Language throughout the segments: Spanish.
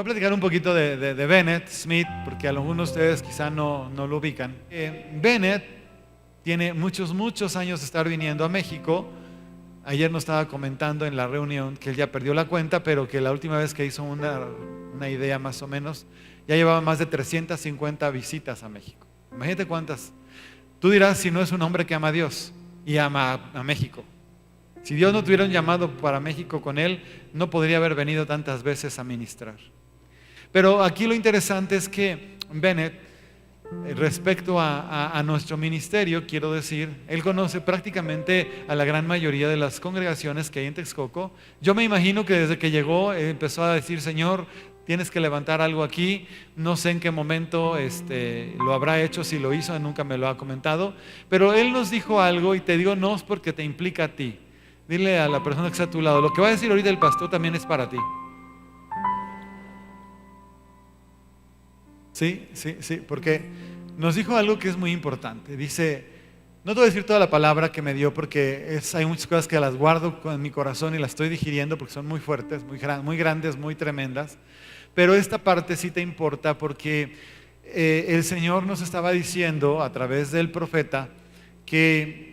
Voy a platicar un poquito de Bennett Smith, porque algunos de ustedes quizá no lo ubican. Bennett tiene muchos años de estar viniendo a México. Ayer nos estaba comentando en la reunión que él ya perdió la cuenta, pero que la última vez que hizo una idea más o menos, ya llevaba más de 350 visitas a México. Imagínate cuántas. Tú dirás, si no es un hombre que ama a Dios y ama a México. Si Dios no tuviera un llamado para México con él, no podría haber venido tantas veces a ministrar. Pero aquí lo interesante es que Bennett, respecto a nuestro ministerio, quiero decir, él conoce prácticamente a la gran mayoría de las congregaciones que hay en Texcoco. Yo me imagino que desde que llegó empezó a decir: Señor, tienes que levantar algo aquí. No sé en qué momento lo habrá hecho, si lo hizo, nunca me lo ha comentado. Pero él nos dijo algo, y te digo no es porque te implica a ti. Dile a la persona que está a tu lado: lo que va a decir ahorita el pastor también es para ti. Sí, porque nos dijo algo que es muy importante. Dice, no te voy a decir toda la palabra que me dio, porque hay muchas cosas que las guardo en mi corazón y las estoy digiriendo porque son muy fuertes, muy grandes, muy tremendas. Pero esta parte sí te importa, porque el Señor nos estaba diciendo a través del profeta que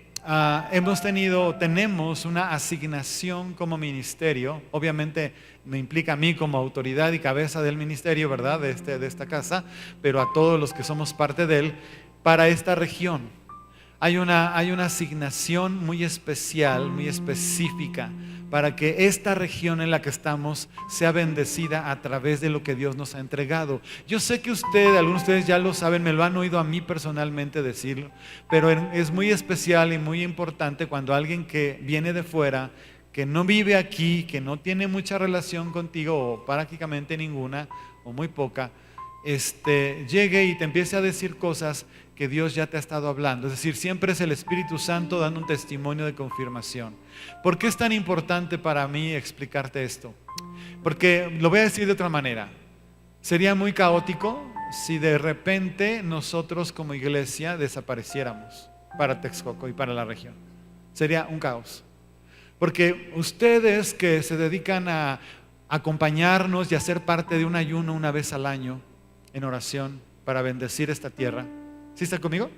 tenemos una asignación como ministerio. Obviamente me implica a mí como autoridad y cabeza del ministerio, ¿verdad? De esta casa, pero a todos los que somos parte de él, para esta región. Hay una asignación muy especial, muy específica, para que esta región en la que estamos sea bendecida a través de lo que Dios nos ha entregado. Yo sé que algunos de ustedes ya lo saben, me lo han oído a mí personalmente decirlo, pero es muy especial y muy importante cuando alguien que viene de fuera, que no vive aquí, que no tiene mucha relación contigo, o prácticamente ninguna, o muy poca, llegue y te empiece a decir cosas que Dios ya te ha estado hablando. Es decir, siempre es el Espíritu Santo dando un testimonio de confirmación. ¿Por qué es tan importante para mí explicarte esto? Porque lo voy a decir de otra manera. Sería muy caótico si de repente nosotros como iglesia desapareciéramos para Texcoco y para la región. Sería un caos. Porque ustedes que se dedican a acompañarnos y a ser parte de un ayuno una vez al año en oración para bendecir esta tierra, ¿sí está conmigo?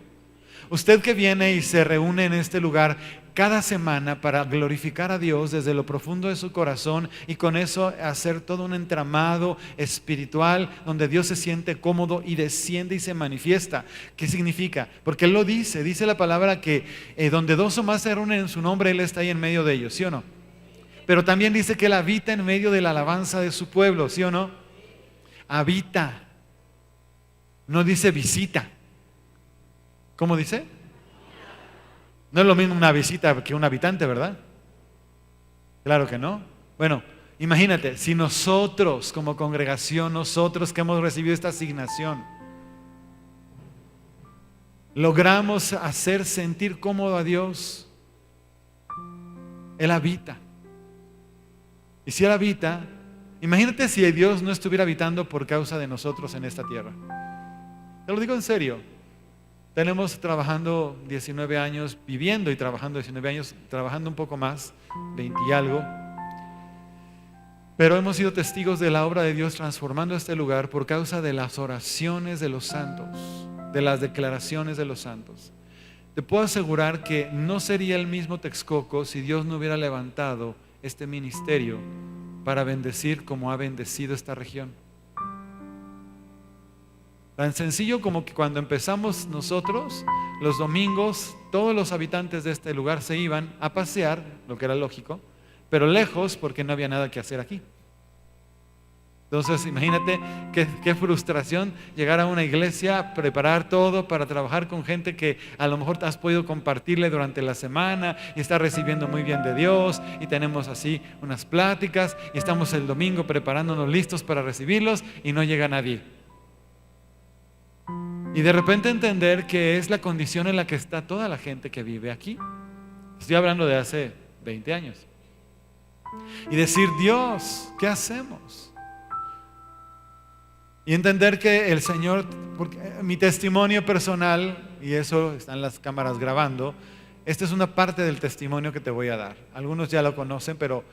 Usted que viene y se reúne en este lugar cada semana para glorificar a Dios desde lo profundo de su corazón, y con eso hacer todo un entramado espiritual donde Dios se siente cómodo y desciende y se manifiesta. ¿Qué significa? Porque Él lo dice la palabra que donde dos o más se reúnen en su nombre, Él está ahí en medio de ellos, ¿sí o no? Pero también dice que Él habita en medio de la alabanza de su pueblo, ¿sí o no? Habita. No dice visita. ¿Cómo dice? No es lo mismo una visita que un habitante, ¿verdad? Claro que no. Bueno, imagínate, si nosotros como congregación, nosotros que hemos recibido esta asignación, logramos hacer sentir cómodo a Dios, Él habita. Y si Él habita, imagínate si Dios no estuviera habitando por causa de nosotros en esta tierra. Te lo digo en serio. Tenemos trabajando 19 años, viviendo y trabajando 19 años, trabajando un poco más, 20 y algo. Pero hemos sido testigos de la obra de Dios transformando este lugar por causa de las oraciones de los santos, de las declaraciones de los santos. Te puedo asegurar que no sería el mismo Texcoco si Dios no hubiera levantado este ministerio para bendecir como ha bendecido esta región. Tan sencillo como que cuando empezamos nosotros, los domingos, todos los habitantes de este lugar se iban a pasear, lo que era lógico, pero lejos porque no había nada que hacer aquí. Entonces imagínate qué frustración llegar a una iglesia, preparar todo para trabajar con gente que a lo mejor te has podido compartirle durante la semana y está recibiendo muy bien de Dios, y tenemos así unas pláticas y estamos el domingo preparándonos listos para recibirlos y no llega nadie. Y de repente entender que es la condición en la que está toda la gente que vive aquí. Estoy hablando de hace 20 años. Y decir: Dios, ¿qué hacemos? Y entender que el Señor, porque mi testimonio personal, y eso están las cámaras grabando, esta es una parte del testimonio que te voy a dar. Algunos ya lo conocen, pero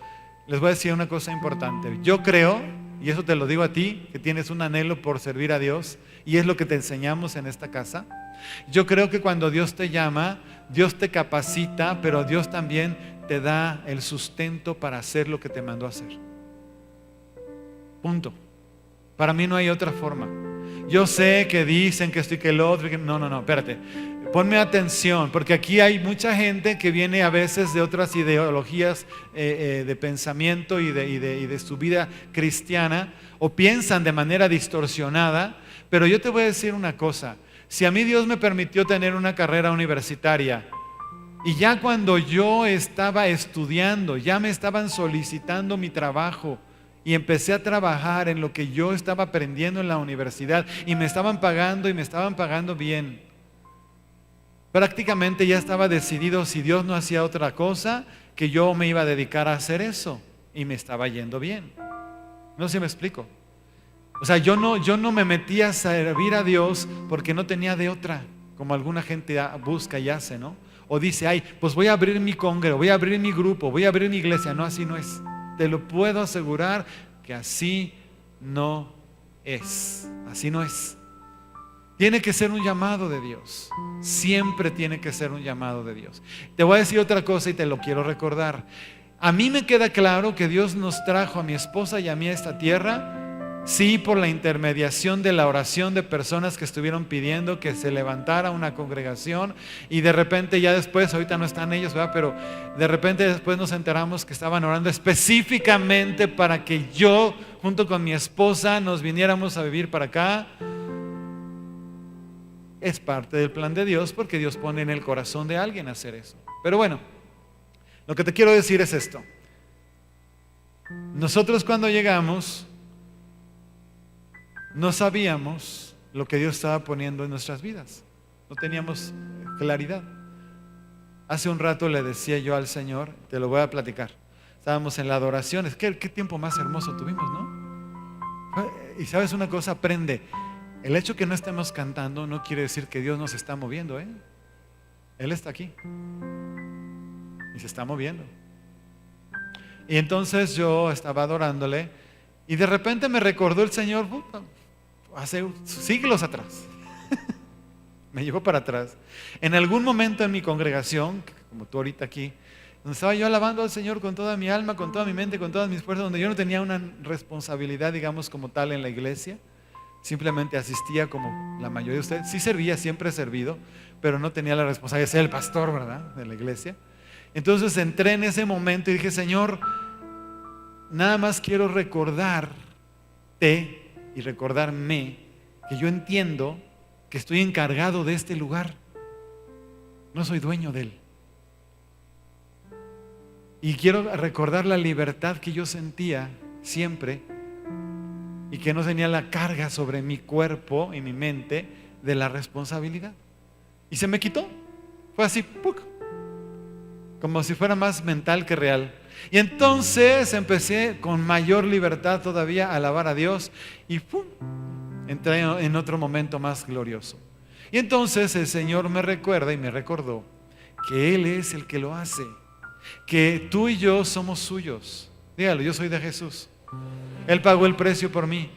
les voy a decir una cosa importante. Yo creo y eso te lo digo a ti, que tienes un anhelo por servir a Dios, y es lo que te enseñamos en esta casa. Yo creo que cuando Dios te llama, Dios te capacita, pero Dios también te da el sustento para hacer lo que te mandó a hacer. Punto. Para mí no hay otra forma. Yo sé que dicen que esto y que el otro, no, espérate. Ponme atención, porque aquí hay mucha gente que viene a veces de otras ideologías de pensamiento y de su vida cristiana, o piensan de manera distorsionada, pero yo te voy a decir una cosa. Si a mí Dios me permitió tener una carrera universitaria, y ya cuando yo estaba estudiando, ya me estaban solicitando mi trabajo, y empecé a trabajar en lo que yo estaba aprendiendo en la universidad, y me estaban pagando bien. Prácticamente ya estaba decidido, si Dios no hacía otra cosa, que yo me iba a dedicar a hacer eso, y me estaba yendo bien. No sé si me explico. O sea, yo no me metí a servir a Dios porque no tenía de otra, como alguna gente busca y hace, ¿no? O dice, ay, pues voy a abrir mi congreso, voy a abrir mi grupo, voy a abrir mi iglesia. No, así no es. Te lo puedo asegurar que así no es. Así no es. Tiene que ser un llamado de Dios. Siempre tiene que ser un llamado de Dios. Te voy a decir otra cosa y te lo quiero recordar. A mí me queda claro que Dios nos trajo a mi esposa y a mí a esta tierra, sí, por la intermediación de la oración de personas que estuvieron pidiendo que se levantara una congregación, y de repente ya después, ahorita no están ellos, ¿verdad? Pero de repente después nos enteramos que estaban orando específicamente para que yo, junto con mi esposa, nos viniéramos a vivir para acá. Es parte del plan de Dios, porque Dios pone en el corazón de alguien hacer eso. Pero bueno, lo que te quiero decir es esto. Nosotros cuando llegamos no sabíamos lo que Dios estaba poniendo en nuestras vidas. No teníamos claridad. Hace un rato le decía yo al Señor, te lo voy a platicar. Estábamos en la adoración. ¿Qué tiempo más hermoso tuvimos, no? Y sabes una cosa, aprende. El hecho que no estemos cantando no quiere decir que Dios nos está moviendo, ¿eh? Él está aquí y se está moviendo. Y entonces yo estaba adorándole, y de repente me recordó el Señor hace siglos atrás. Me llevó para atrás. En algún momento en mi congregación, como tú ahorita aquí, donde estaba yo alabando al Señor con toda mi alma, con toda mi mente, con todas mis fuerzas, donde yo no tenía una responsabilidad, digamos, como tal en la iglesia. Simplemente asistía como la mayoría de ustedes. Sí servía, siempre he servido, pero no tenía la responsabilidad de ser el pastor, ¿verdad?, de la iglesia. Entonces entré en ese momento y dije, Señor, nada más quiero recordarte y recordarme que yo entiendo que estoy encargado de este lugar. No soy dueño de él. Y quiero recordar la libertad que yo sentía siempre, y que no tenía la carga sobre mi cuerpo y mi mente de la responsabilidad. Y se me quitó. Fue así, ¡puc!, como si fuera más mental que real. Y entonces empecé con mayor libertad todavía a alabar a Dios, y ¡pum!, entré en otro momento más glorioso. Y entonces el Señor me recuerda y me recordó que Él es el que lo hace, que tú y yo somos suyos. Dígalo, yo soy de Jesús. Él pagó el precio por mí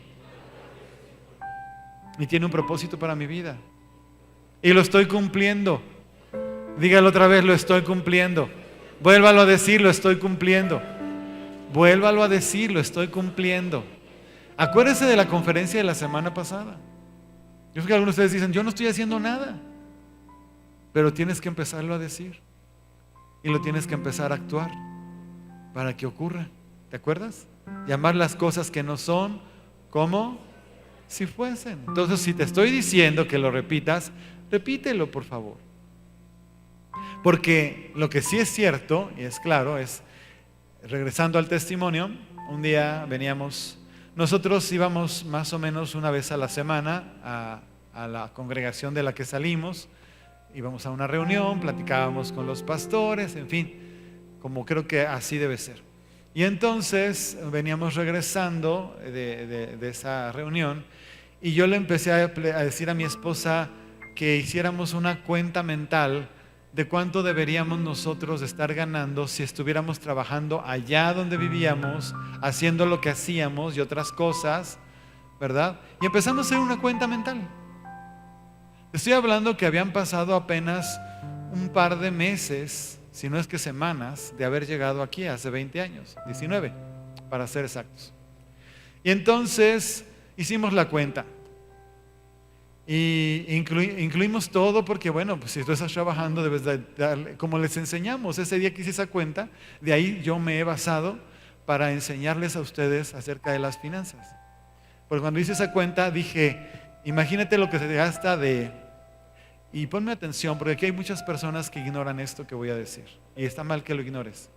y tiene un propósito para mi vida, y lo estoy cumpliendo. Dígalo otra vez, lo estoy cumpliendo. Vuélvalo a decir, lo estoy cumpliendo. Vuélvalo a decir, lo estoy cumpliendo. Acuérdese de la conferencia de la semana pasada. Yo sé que algunos de ustedes dicen, yo no estoy haciendo nada, pero tienes que empezarlo a decir, y lo tienes que empezar a actuar para que ocurra. ¿Te acuerdas? Llamar las cosas que no son como si fuesen. Entonces, si te estoy diciendo que lo repitas, repítelo, por favor. Porque lo que sí es cierto y es claro es, regresando al testimonio, un día veníamos, nosotros íbamos más o menos una vez a la semana a la congregación de la que salimos. Íbamos a una reunión, platicábamos con los pastores, en fin, como creo que así debe ser. Y entonces veníamos regresando de esa reunión, y yo le empecé a decir a mi esposa que hiciéramos una cuenta mental de cuánto deberíamos nosotros estar ganando si estuviéramos trabajando allá donde vivíamos, haciendo lo que hacíamos y otras cosas, ¿verdad? Y empezamos a hacer una cuenta mental. Estoy hablando que habían pasado apenas un par de meses, si no es que semanas, de haber llegado aquí hace 20 años, 19, para ser exactos. Y entonces hicimos la cuenta. Y incluimos todo porque, bueno, pues si tú estás trabajando debes darle, como les enseñamos ese día que hice esa cuenta, de ahí yo me he basado para enseñarles a ustedes acerca de las finanzas. Porque cuando hice esa cuenta dije, imagínate lo que se gasta y ponme atención, porque aquí hay muchas personas que ignoran esto que voy a decir, y está mal que lo ignores,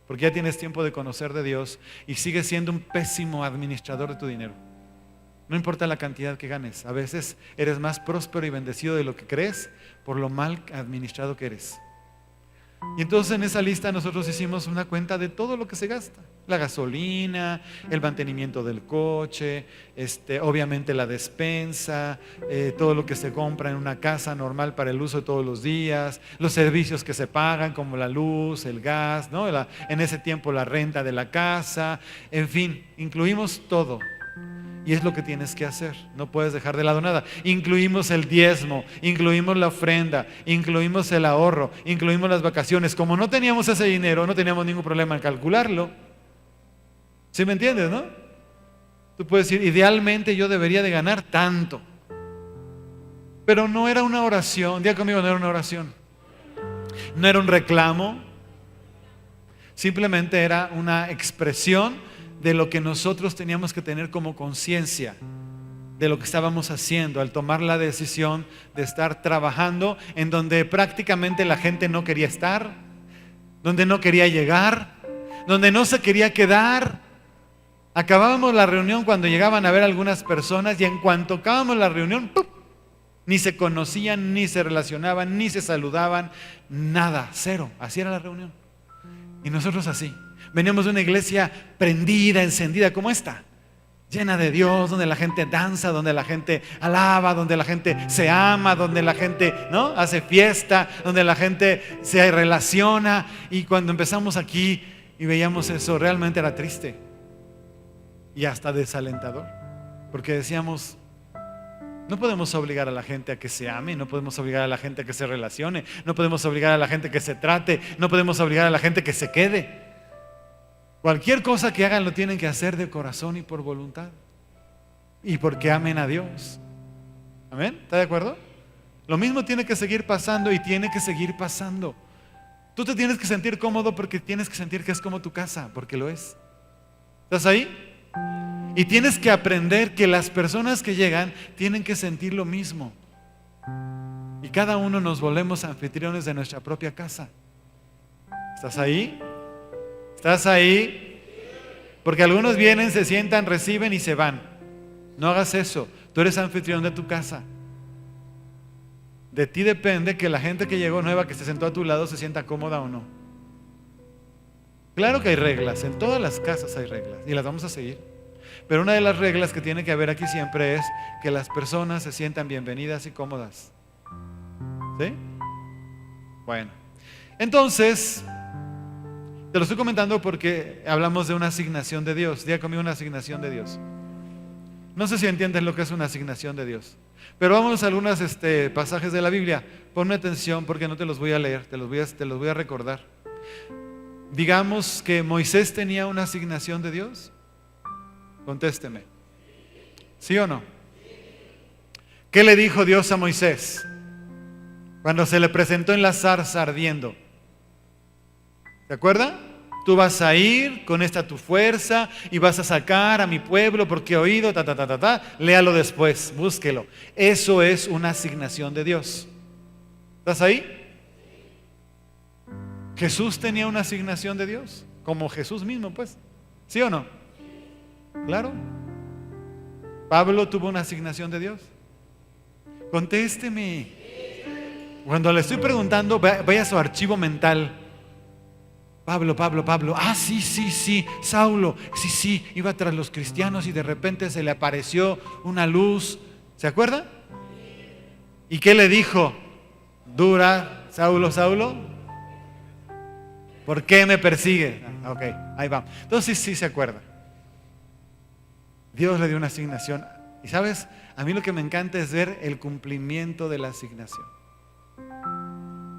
porque ya tienes tiempo de conocer de Dios y sigues siendo un pésimo administrador de tu dinero. No importa la cantidad que ganes, a veces eres más próspero y bendecido de lo que crees por lo mal administrado que eres. Y entonces en esa lista nosotros hicimos una cuenta de todo lo que se gasta: la gasolina, el mantenimiento del coche, obviamente la despensa, todo lo que se compra en una casa normal para el uso de todos los días, los servicios que se pagan como la luz, el gas, ¿no? En ese tiempo la renta de la casa, en fin, incluimos todo. Y es lo que tienes que hacer, no puedes dejar de lado nada. Incluimos el diezmo, incluimos la ofrenda, incluimos el ahorro, incluimos las vacaciones. Como no teníamos ese dinero, no teníamos ningún problema en calcularlo. ¿Sí me entiendes, no? Tú puedes decir, idealmente yo debería de ganar tanto. Pero no era una oración, diga conmigo, no era una oración. No era un reclamo. Simplemente era una expresión de lo que nosotros teníamos que tener como conciencia de lo que estábamos haciendo al tomar la decisión de estar trabajando en donde prácticamente la gente no quería estar, donde no quería llegar, donde no se quería quedar. Acabábamos la reunión cuando llegaban a ver algunas personas y en cuanto acabábamos la reunión, ¡pum!, ni se conocían, ni se relacionaban, ni se saludaban, nada, cero. Así era la reunión. Y nosotros así. Veníamos de una iglesia prendida, encendida como esta, llena de Dios, donde la gente danza, donde la gente alaba, donde la gente se ama, donde la gente, ¿no?, hace fiesta, donde la gente se relaciona. Y cuando empezamos aquí y veíamos eso, realmente era triste y hasta desalentador, porque decíamos, no podemos obligar a la gente a que se ame, no podemos obligar a la gente a que se relacione, no podemos obligar a la gente a que se trate, no podemos obligar a la gente a que se quede. Cualquier cosa que hagan lo tienen que hacer de corazón y por voluntad, y porque amen a Dios. ¿Amén? ¿Está de acuerdo? Lo mismo tiene que seguir pasando y tiene que seguir pasando. Tú te tienes que sentir cómodo porque tienes que sentir que es como tu casa, porque lo es. ¿Estás ahí? Y tienes que aprender que las personas que llegan tienen que sentir lo mismo. Y cada uno nos volvemos anfitriones de nuestra propia casa. ¿Estás ahí? ¿Estás ahí? Porque algunos vienen, se sientan, reciben y se van. No hagas eso. Tú eres anfitrión de tu casa. De ti depende que la gente que llegó nueva, que se sentó a tu lado, se sienta cómoda o no. Claro que hay reglas, en todas las casas hay reglas y las vamos a seguir. Pero una de las reglas que tiene que haber aquí siempre es que las personas se sientan bienvenidas y cómodas. ¿Sí? Bueno, entonces, te lo estoy comentando porque hablamos de una asignación de Dios. Diga conmigo, una asignación de Dios. No sé si entiendes lo que es una asignación de Dios, pero vamos a algunos pasajes de la Biblia. Ponme atención porque no te los voy a leer, te los voy a recordar. Digamos que Moisés tenía una asignación de Dios. Contésteme. ¿Sí o no? ¿Qué le dijo Dios a Moisés cuando se le presentó en la zarza ardiendo? ¿Se acuerda? Tú vas a ir con esta tu fuerza y vas a sacar a mi pueblo porque he oído, léalo después, búsquelo. Eso es una asignación de Dios. ¿Estás ahí? Jesús tenía una asignación de Dios, como Jesús mismo, pues. ¿Sí o no? Claro. Pablo tuvo una asignación de Dios. Contésteme. Cuando le estoy preguntando, vaya a su archivo mental. Pablo. Ah, sí. Saulo, sí. Iba tras los cristianos y de repente se le apareció una luz. ¿Se acuerda? ¿Y qué le dijo? Dura Saulo, Saulo, ¿por qué me persigue? Ok, ahí va. Entonces sí se acuerda. Dios le dio una asignación. Y sabes, a mí lo que me encanta es ver el cumplimiento de la asignación.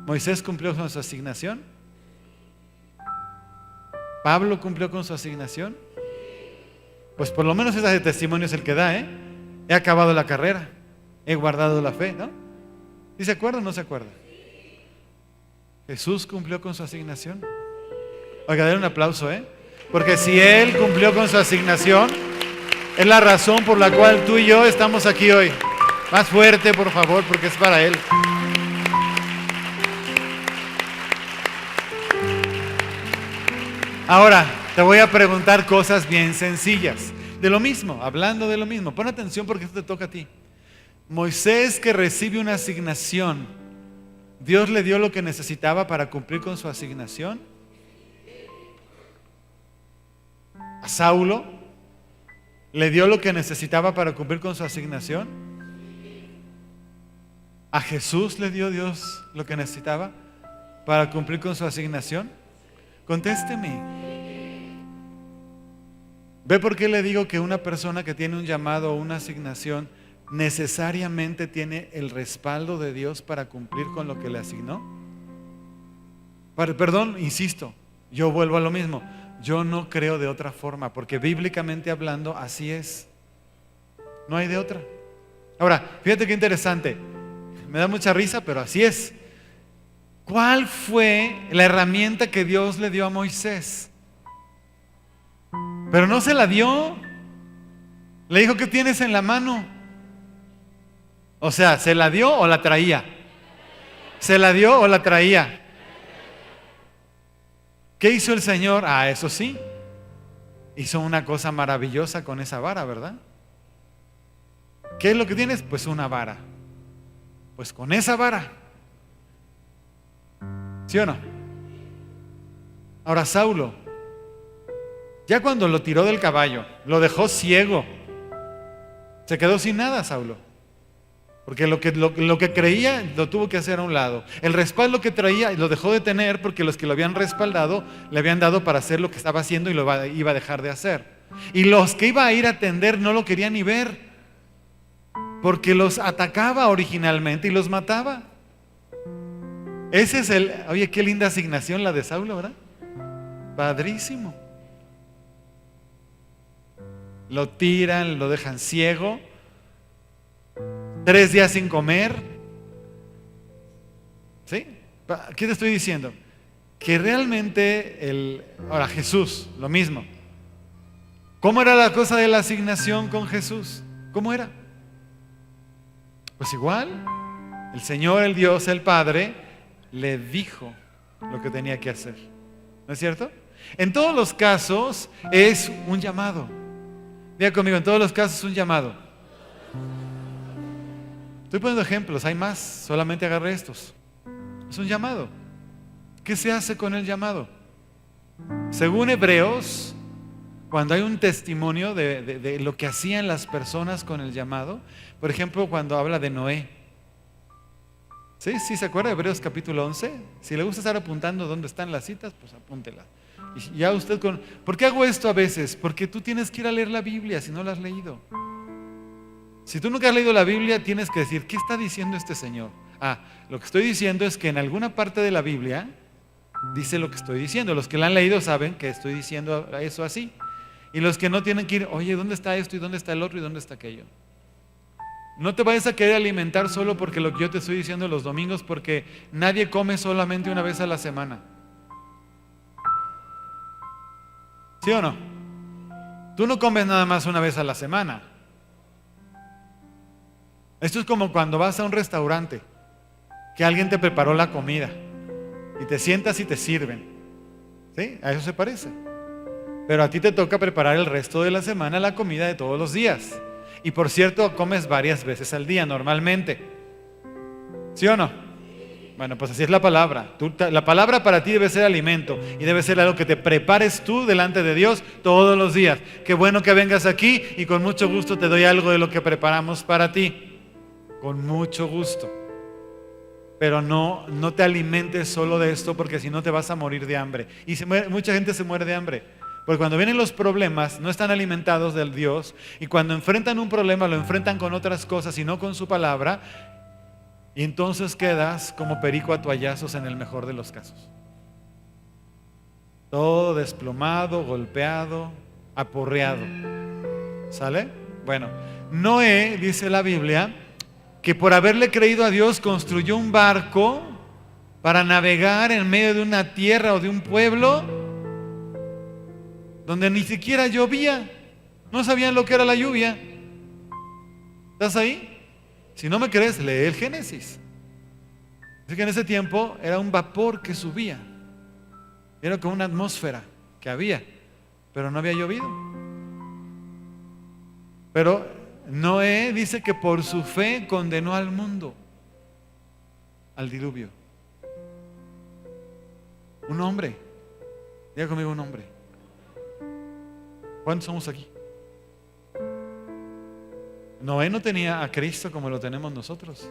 Moisés cumplió con su asignación. Pablo cumplió con su asignación. Pues por lo menos ese testimonio es el que da, ¿eh? He acabado la carrera, he guardado la fe, ¿no? ¿Sí se acuerda o no se acuerda? Jesús cumplió con su asignación. Oiga, denle un aplauso, ¿eh? Porque si Él cumplió con su asignación, es la razón por la cual tú y yo estamos aquí hoy. Más fuerte, por favor, porque es para Él. Ahora, te voy a preguntar cosas bien sencillas. De lo mismo, hablando de lo mismo. Pon atención porque esto te toca a ti. Moisés, que recibe una asignación, ¿Dios le dio lo que necesitaba para cumplir con su asignación? ¿A Saulo le dio lo que necesitaba para cumplir con su asignación? ¿A Jesús le dio Dios lo que necesitaba para cumplir con su asignación? Contésteme. ¿Ve por qué le digo que una persona que tiene un llamado o una asignación necesariamente tiene el respaldo de Dios para cumplir con lo que le asignó? Perdón, insisto, yo vuelvo a lo mismo. Yo no creo de otra forma, porque bíblicamente hablando así es. No hay de otra. Ahora, fíjate qué interesante. Me da mucha risa, pero así es. ¿Cuál fue la herramienta que Dios le dio a Moisés? Pero no se la dio. Le dijo, ¿qué tienes en la mano? O sea, ¿se la dio o la traía? ¿Se la dio o la traía? ¿Qué hizo el Señor? Ah, eso sí. Hizo una cosa maravillosa con esa vara, ¿verdad? ¿Qué es lo que tienes? Pues una vara. Pues con esa vara. ¿Sí o no? Ahora Saulo, ya cuando lo tiró del caballo, lo dejó ciego. Se quedó sin nada Saulo. Porque lo que creía lo tuvo que hacer a un lado. El respaldo que traía lo dejó de tener porque los que lo habían respaldado le habían dado para hacer lo que estaba haciendo y lo iba a dejar de hacer. Y los que iba a ir a atender no lo querían ni ver. Porque los atacaba originalmente y los mataba. Ese es oye, qué linda asignación la de Saulo, ¿verdad? Padrísimo. Lo tiran, lo dejan ciego. 3 días sin comer. ¿Sí? ¿Qué te estoy diciendo? Que realmente ahora Jesús, lo mismo. ¿Cómo era la cosa de la asignación con Jesús? ¿Cómo era? Pues igual, el Señor, el Dios, el Padre, le dijo lo que tenía que hacer. ¿No es cierto? En todos los casos es un llamado. Diga conmigo, en todos los casos es un llamado. Estoy poniendo ejemplos, hay más, solamente agarré estos. Es un llamado. ¿Qué se hace con el llamado? Según Hebreos, cuando hay un testimonio de lo que hacían las personas con el llamado, por ejemplo, cuando habla de Noé. ¿Sí? ¿Sí se acuerda de Hebreos capítulo 11? Si le gusta estar apuntando dónde están las citas, pues apúntelas. Y ya usted ¿Por qué hago esto a veces? Porque tú tienes que ir a leer la Biblia si no la has leído. Si tú nunca has leído la Biblia, tienes que decir, ¿qué está diciendo este señor? Lo que estoy diciendo es que en alguna parte de la Biblia dice lo que estoy diciendo. Los que la han leído saben que estoy diciendo eso así. Y los que no tienen que ir, oye, ¿dónde está esto y dónde está el otro y dónde está aquello? No te vayas a querer alimentar solo porque lo que yo te estoy diciendo los domingos, porque nadie come solamente una vez a la semana. ¿Sí o no? Tú no comes nada más una vez a la semana. Esto es como cuando vas a un restaurante, que alguien te preparó la comida y te sientas y te sirven. ¿Sí? A eso se parece. Pero a ti te toca preparar el resto de la semana la comida de todos los días. Y por cierto, comes varias veces al día normalmente. ¿Sí o no? Bueno, pues así es la palabra. La palabra para ti debe ser alimento y debe ser algo que te prepares tú delante de Dios todos los días. Qué bueno que vengas aquí y con mucho gusto te doy algo de lo que preparamos para ti. Con mucho gusto. Pero no te alimentes solo de esto, porque si no te vas a morir de hambre. Y mucha gente se muere de hambre. Porque cuando vienen los problemas no están alimentados del Dios, y cuando enfrentan un problema lo enfrentan con otras cosas y no con su palabra, y entonces quedas como perico a toallazos en el mejor de los casos. Todo desplomado, golpeado, aporreado. ¿Sale? Bueno, Noé, dice la Biblia, que por haberle creído a Dios construyó un barco para navegar en medio de una tierra o de un pueblo donde ni siquiera llovía. No sabían lo que era la lluvia. ¿Estás ahí? Si no me crees, lee el Génesis. Dice que en ese tiempo era un vapor que subía. Era como una atmósfera que había, pero no había llovido. Pero Noé dice que por su fe condenó al mundo al diluvio. Un hombre. Diga conmigo, un hombre. ¿Cuántos somos aquí? Noé no tenía a Cristo como lo tenemos nosotros.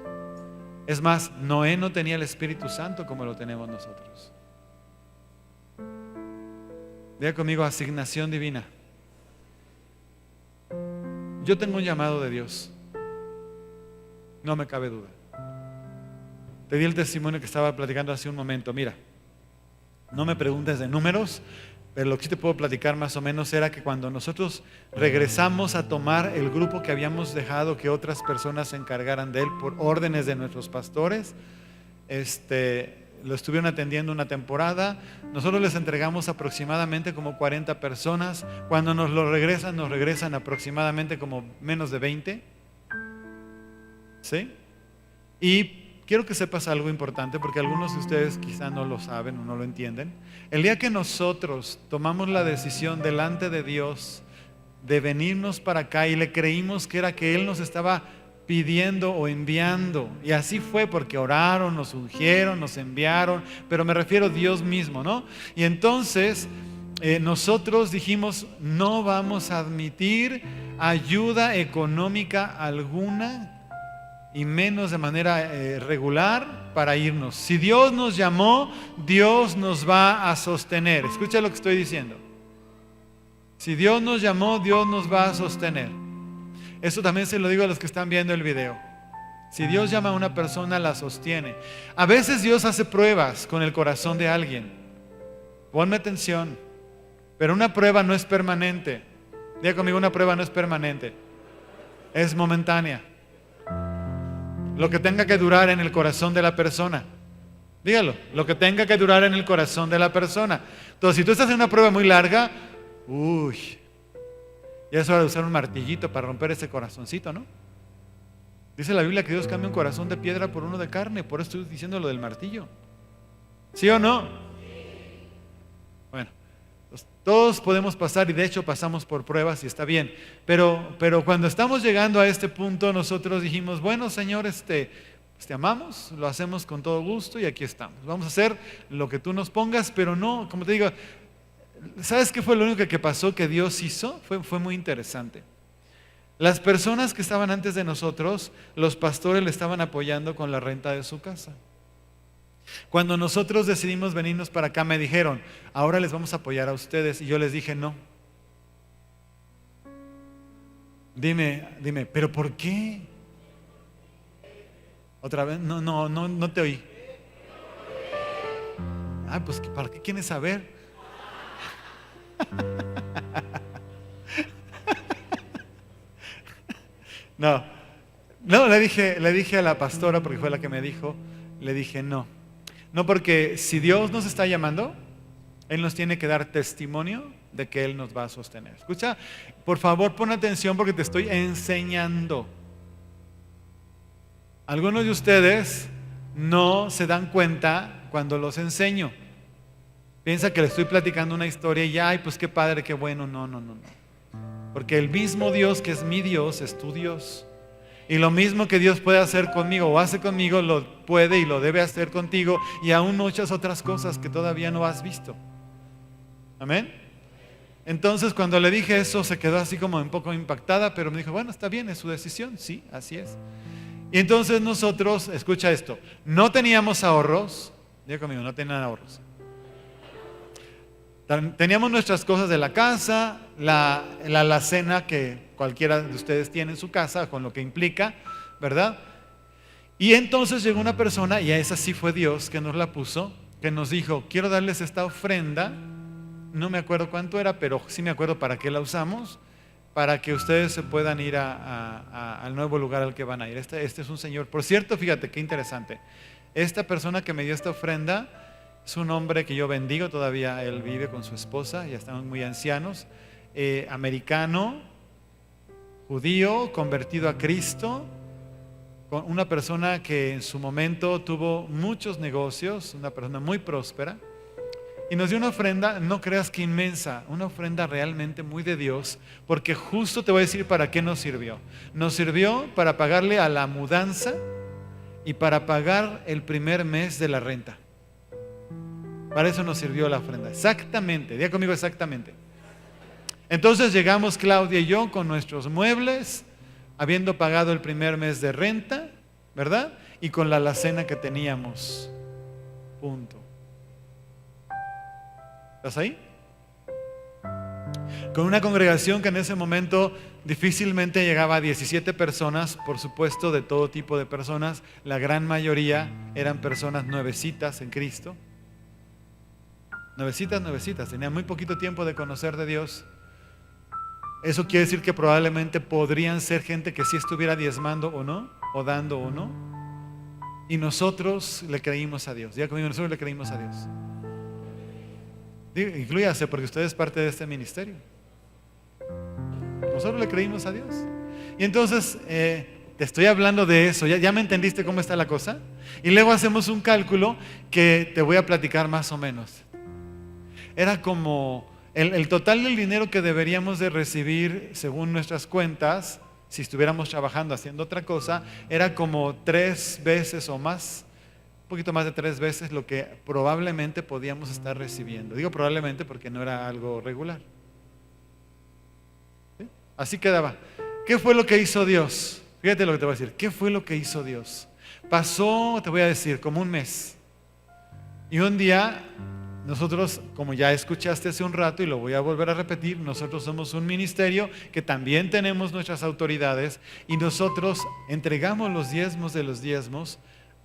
Es más, Noé no tenía el Espíritu Santo como lo tenemos nosotros. Diga conmigo, asignación divina. Yo tengo un llamado de Dios. No me cabe duda. Te di el testimonio que estaba platicando hace un momento. Mira, no me preguntes de números, pero lo que sí te puedo platicar más o menos era que cuando nosotros regresamos a tomar el grupo que habíamos dejado que otras personas se encargaran de él por órdenes de nuestros pastores, lo estuvieron atendiendo una temporada. Nosotros les entregamos aproximadamente como 40 personas. Cuando nos regresan aproximadamente como menos de 20. ¿Sí? Y quiero que sepas algo importante, porque algunos de ustedes quizá no lo saben o no lo entienden. El día que nosotros tomamos la decisión delante de Dios de venirnos para acá y le creímos que era que Él nos estaba pidiendo o enviando, y así fue porque oraron, nos ungieron, nos enviaron, pero me refiero a Dios mismo, ¿no? Y entonces nosotros dijimos, no vamos a admitir ayuda económica alguna, y menos de manera regular, para irnos. Si Dios nos llamó, Dios nos va a sostener. Escucha lo que estoy diciendo. Si Dios nos llamó, Dios nos va a sostener. Eso también se lo digo a los que están viendo el video. Si Dios llama a una persona, la sostiene. A veces Dios hace pruebas con el corazón de alguien. Ponme atención. Pero una prueba no es permanente. Diga conmigo, una prueba no es permanente. Es momentánea. Lo que tenga que durar en el corazón de la persona. Dígalo, lo que tenga que durar en el corazón de la persona. Entonces, si tú estás en una prueba muy larga, ya es hora de usar un martillito para romper ese corazoncito, ¿no? Dice la Biblia que Dios cambia un corazón de piedra por uno de carne. Por eso estoy diciendo lo del martillo. ¿Sí o no? Bueno, pues todos podemos pasar, y de hecho pasamos por pruebas y está bien. Pero cuando estamos llegando a este punto, nosotros dijimos, bueno, Señor, pues te amamos, lo hacemos con todo gusto y aquí estamos. Vamos a hacer lo que tú nos pongas, pero no, como te digo, ¿sabes qué fue lo único que pasó que Dios hizo? Fue muy interesante. Las personas que estaban antes de nosotros, los pastores le estaban apoyando con la renta de su casa. Cuando nosotros decidimos venirnos para acá, me dijeron, ahora les vamos a apoyar a ustedes. Y yo les dije, no. Dime, ¿pero por qué? Otra vez, no te oí. Pues ¿para qué quieres saber? No, le dije a la pastora, porque fue la que me dijo, le dije no, porque si Dios nos está llamando, Él nos tiene que dar testimonio de que Él nos va a sostener. Escucha, por favor pon atención porque te estoy enseñando. Algunos de ustedes no se dan cuenta cuando los enseño. Piensa que le estoy platicando una historia y ay, pues qué padre, qué bueno. No. Porque el mismo Dios que es mi Dios es tu Dios. Y lo mismo que Dios puede hacer conmigo o hace conmigo, lo puede y lo debe hacer contigo, y aún muchas otras cosas que todavía no has visto. Amén. Entonces cuando le dije eso, se quedó así como un poco impactada, pero me dijo, bueno, está bien, es su decisión. Sí, así es. Y entonces nosotros, escucha esto, no teníamos ahorros, diga conmigo, no tenían ahorros. Teníamos nuestras cosas de la casa, la alacena que cualquiera de ustedes tiene en su casa, con lo que implica, ¿verdad? Y entonces llegó una persona, y a esa sí fue Dios que nos la puso, que nos dijo, quiero darles esta ofrenda, no me acuerdo cuánto era, pero sí me acuerdo para qué la usamos, para que ustedes se puedan ir al nuevo lugar al que van a ir. Este es un señor, por cierto, fíjate qué interesante, esta persona que me dio esta ofrenda es un hombre que yo bendigo, todavía él vive con su esposa, ya están muy ancianos, americano, judío, convertido a Cristo, una persona que en su momento tuvo muchos negocios, una persona muy próspera, y nos dio una ofrenda, no creas que inmensa, una ofrenda realmente muy de Dios, porque justo te voy a decir para qué nos sirvió. Nos sirvió para pagarle a la mudanza y para pagar el primer mes de la renta. Para eso nos sirvió la ofrenda, exactamente, diga conmigo exactamente. Entonces llegamos Claudia y yo con nuestros muebles, habiendo pagado el primer mes de renta, ¿verdad? Y con la alacena que teníamos, punto. ¿Estás ahí? Con una congregación que en ese momento difícilmente llegaba a 17 personas, por supuesto de todo tipo de personas, la gran mayoría eran personas nuevecitas en Cristo. Nuevecitas, tenían muy poquito tiempo de conocer de Dios. Eso quiere decir que probablemente podrían ser gente que sí estuviera diezmando o no, o dando o no. Y nosotros le creímos a Dios. Ya conmigo, nosotros le creímos a Dios. Inclúyase porque usted es parte de este ministerio. Nosotros le creímos a Dios. Y entonces, te estoy hablando de eso. ¿Ya me entendiste cómo está la cosa? Y luego hacemos un cálculo que te voy a platicar más o menos. Era como el total del dinero que deberíamos de recibir según nuestras cuentas, si estuviéramos trabajando haciendo otra cosa, era como 3 veces o más, un poquito más de 3 veces lo que probablemente podíamos estar recibiendo. Digo probablemente porque no era algo regular. ¿Sí? Así quedaba. ¿Qué fue lo que hizo Dios? Fíjate lo que te voy a decir. ¿Qué fue lo que hizo Dios? Pasó, te voy a decir, como un mes. Y un día nosotros, como ya escuchaste hace un rato y lo voy a volver a repetir, nosotros somos un ministerio que también tenemos nuestras autoridades y nosotros entregamos los diezmos de los diezmos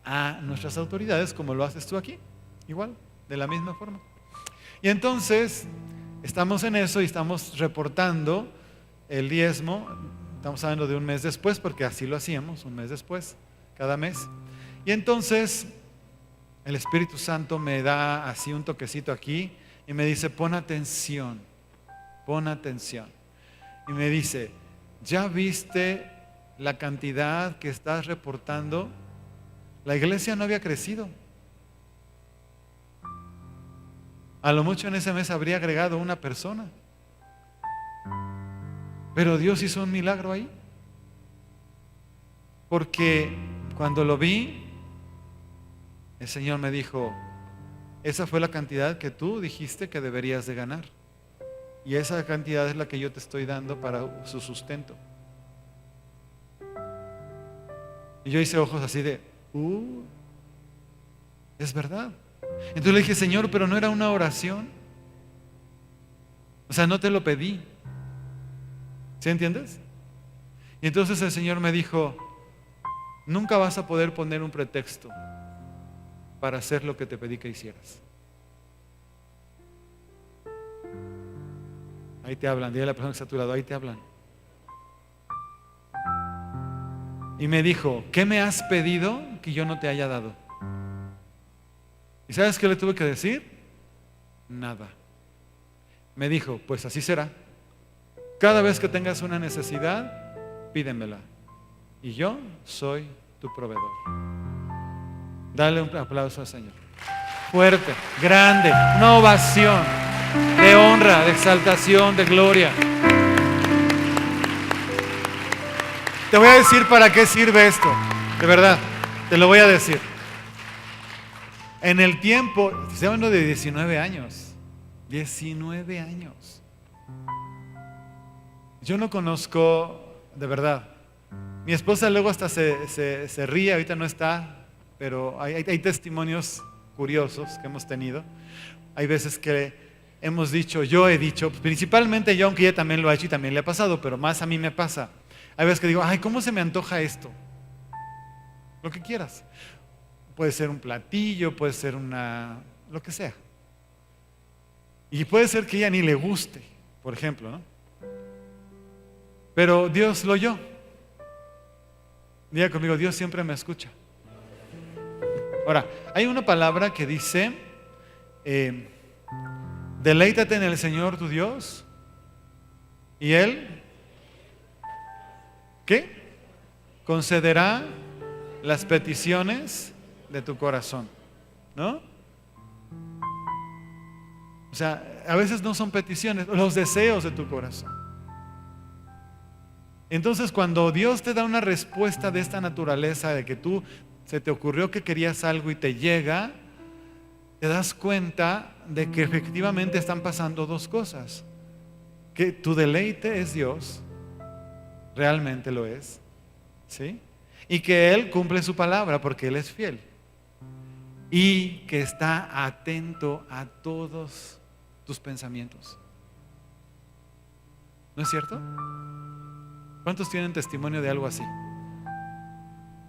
a nuestras autoridades como lo haces tú aquí, igual, de la misma forma. Y entonces estamos en eso y estamos reportando el diezmo, estamos hablando de un mes después porque así lo hacíamos, un mes después, cada mes. Y entonces el Espíritu Santo me da así un toquecito aquí y me dice, pon atención. Y me dice, ¿ya viste la cantidad que estás reportando? La iglesia no había crecido. A lo mucho en ese mes habría agregado una persona. Pero Dios hizo un milagro ahí. Porque cuando lo vi, el Señor me dijo, esa fue la cantidad que tú dijiste que deberías de ganar. Y esa cantidad es la que yo te estoy dando para su sustento. Y yo hice ojos así de, es verdad. Entonces le dije, Señor, pero no era una oración. O sea, no te lo pedí. ¿Sí entiendes? Y entonces el Señor me dijo, nunca vas a poder poner un pretexto para hacer lo que te pedí que hicieras. Ahí te hablan, dile a la persona que está a tu lado, ahí te hablan. Y me dijo, ¿qué me has pedido que yo no te haya dado? ¿Y sabes qué le tuve que decir? Nada. Me dijo, pues así será. Cada vez que tengas una necesidad, pídemela. Y yo soy tu proveedor. Dale un aplauso al Señor. Fuerte, grande, una ovación de honra, de exaltación, de gloria. Te voy a decir para qué sirve esto. De verdad, te lo voy a decir. En el tiempo, estoy hablando de 19 años. 19 años. Yo no conozco, de verdad, Mi esposa luego hasta se ríe, ahorita no está, pero hay testimonios curiosos que hemos tenido. Hay veces que hemos dicho, yo he dicho, principalmente yo, aunque ella también lo ha hecho y también le ha pasado, pero más a mí me pasa. Hay veces que digo, ay, ¿cómo se me antoja esto? Lo que quieras. Puede ser un platillo, puede ser lo que sea. Y puede ser que ella ni le guste, por ejemplo, ¿no? Pero Dios lo oyó. Diga conmigo, Dios siempre me escucha. Ahora, hay una palabra que dice, deleítate en el Señor tu Dios y Él, ¿qué? Concederá las peticiones de tu corazón, ¿no? O sea, a veces no son peticiones, los deseos de tu corazón. Entonces, cuando Dios te da una respuesta de esta naturaleza, de que se te ocurrió que querías algo y te llega, te das cuenta de que efectivamente están pasando dos cosas. Que tu deleite es Dios, realmente lo es, ¿sí? Y que Él cumple su palabra porque Él es fiel. Y que está atento a todos tus pensamientos. ¿No es cierto? ¿Cuántos tienen testimonio de algo así?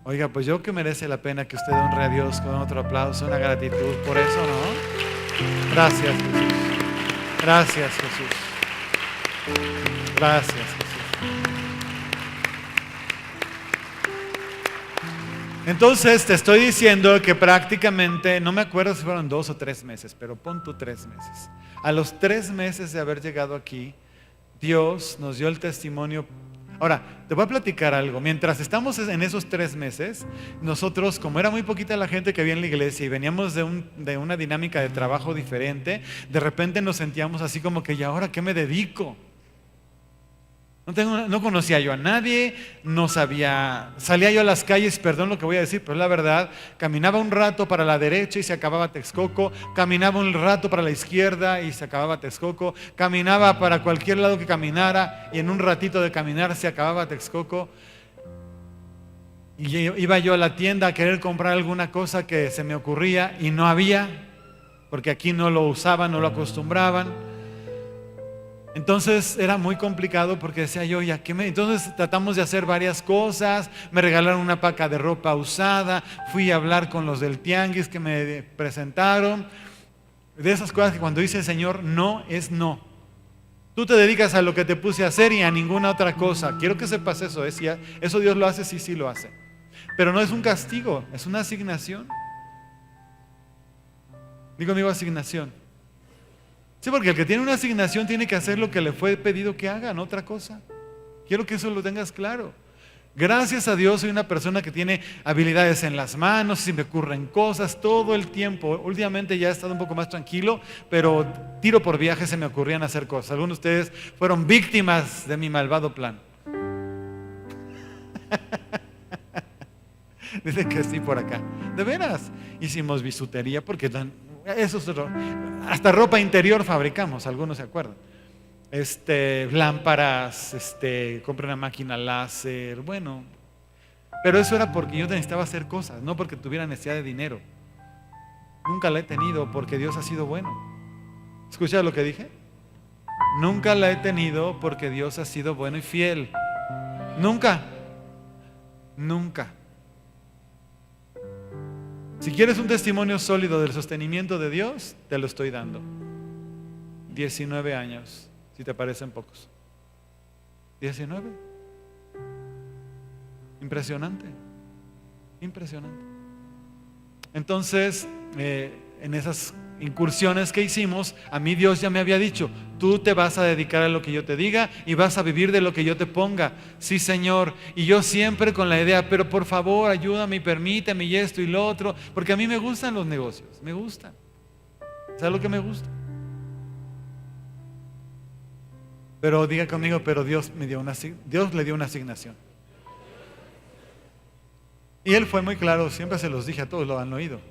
Oiga, pues yo que merece la pena que usted honre a Dios con otro aplauso, una gratitud por eso, ¿no? Gracias, Jesús. Gracias, Jesús. Gracias, Jesús. Entonces te estoy diciendo que prácticamente, no me acuerdo si fueron 2 o 3 meses, pero pon tú 3 meses. A los 3 meses de haber llegado aquí, Dios nos dio el testimonio. Ahora, te voy a platicar algo. Mientras estamos en esos 3 meses, nosotros, como era muy poquita la gente que había en la iglesia y veníamos de una dinámica de trabajo diferente, de repente nos sentíamos así como que, ¿y ahora qué me dedico? No conocía yo a nadie, no sabía, salía yo a las calles, perdón lo que voy a decir, pero es la verdad, caminaba un rato para la derecha y se acababa Texcoco, caminaba un rato para la izquierda y se acababa Texcoco, caminaba para cualquier lado que caminara y en un ratito de caminar se acababa Texcoco. Y iba yo a la tienda a querer comprar alguna cosa que se me ocurría y no había, porque aquí no lo usaban, no lo acostumbraban. Entonces era muy complicado porque decía yo, ¿ya qué me? Entonces tratamos de hacer varias cosas, me regalaron una paca de ropa usada, fui a hablar con los del tianguis que me presentaron, de esas cosas que cuando dice el Señor, no es no. Tú te dedicas a lo que te puse a hacer y a ninguna otra cosa. Quiero que sepas eso, eso Dios lo hace, sí lo hace. Pero no es un castigo, es una asignación. Digo, amigo, asignación. Sí, porque el que tiene una asignación tiene que hacer lo que le fue pedido que haga, no otra cosa. Quiero que eso lo tengas claro. Gracias a Dios soy una persona que tiene habilidades en las manos, si me ocurren cosas todo el tiempo. Últimamente ya he estado un poco más tranquilo, pero tiro por viaje se me ocurrían hacer cosas. Algunos de ustedes fueron víctimas de mi malvado plan. Dicen que sí por acá. De veras, hicimos bisutería porque eso es hasta ropa interior fabricamos, algunos se acuerdan. Lámparas, compré una máquina láser, bueno. Pero eso era porque yo necesitaba hacer cosas, no porque tuviera necesidad de dinero. Nunca la he tenido porque Dios ha sido bueno. ¿Escuchas lo que dije? Nunca la he tenido porque Dios ha sido bueno y fiel. Nunca. Nunca. Si quieres un testimonio sólido del sostenimiento de Dios, te lo estoy dando. 19 años, si te parecen pocos. 19. Impresionante. Impresionante. Entonces, en esas incursiones que hicimos, a mí Dios ya me había dicho, tú te vas a dedicar a lo que yo te diga y vas a vivir de lo que yo te ponga. Sí, Señor. Y yo siempre con la idea, pero por favor ayúdame y permíteme y esto y lo otro, porque a mí me gustan los negocios, me gustan. ¿Sabes lo que me gusta? Pero diga conmigo, pero Dios le dio una asignación. Y Él fue muy claro, siempre se los dije a todos, lo han oído.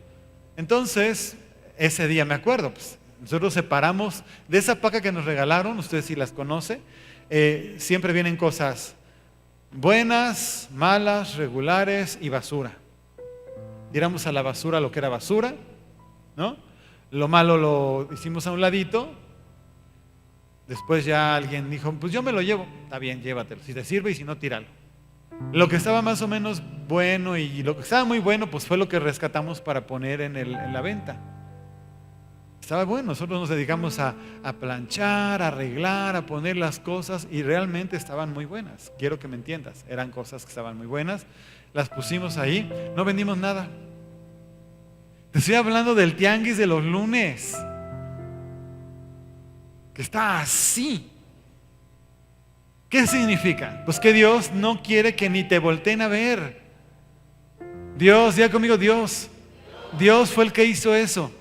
Entonces, ese día me acuerdo, pues, nosotros separamos de esa paca que nos regalaron, ustedes sí las conocen, siempre vienen cosas buenas, malas, regulares y basura. Tiramos a la basura lo que era basura, ¿no? Lo malo lo hicimos a un ladito. Después ya alguien dijo, pues yo me lo llevo. Está bien, llévatelo. Si te sirve y si no, tíralo. Lo que estaba más o menos bueno y lo que estaba muy bueno, pues fue lo que rescatamos para poner en la venta. Estaba bueno, nosotros nos dedicamos a planchar, a arreglar, a poner las cosas y realmente estaban muy buenas. Quiero que me entiendas, eran cosas que estaban muy buenas. Las pusimos ahí, no vendimos nada. Te estoy hablando del tianguis de los lunes, que está así. ¿Qué significa? Pues que Dios no quiere que ni te volteen a ver. Dios, diga conmigo, Dios. Dios fue el que hizo eso.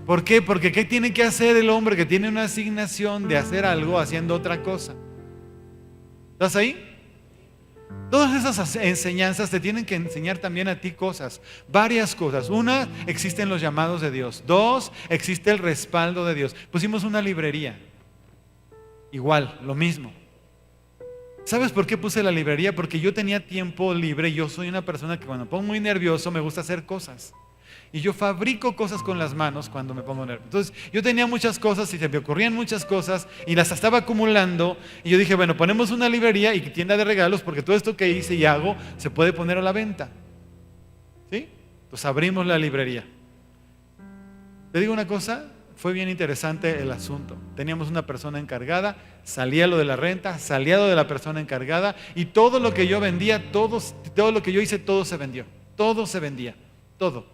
¿Por qué? Porque ¿qué tiene que hacer el hombre que tiene una asignación de hacer algo haciendo otra cosa? ¿Estás ahí? Todas esas enseñanzas te tienen que enseñar también a ti cosas, varias cosas. Una, existen los llamados de Dios. Dos, existe el respaldo de Dios. Pusimos una librería. Igual, lo mismo. ¿Sabes por qué puse la librería? Porque yo tenía tiempo libre. Yo soy una persona que cuando me pongo muy nervioso me gusta hacer cosas. Y yo fabrico cosas con las manos cuando me pongo nervioso. Entonces yo tenía muchas cosas y se me ocurrían muchas cosas y las estaba acumulando. Y yo dije, bueno, ponemos una librería y tienda de regalos porque todo esto que hice y hago se puede poner a la venta. ¿Sí? Entonces abrimos la librería. Te digo una cosa, fue bien interesante el asunto. Teníamos una persona encargada, salía lo de la renta, salía lo de la persona encargada y todo lo que yo vendía, todo lo que yo hice, todo se vendió. Todo se vendía, todo.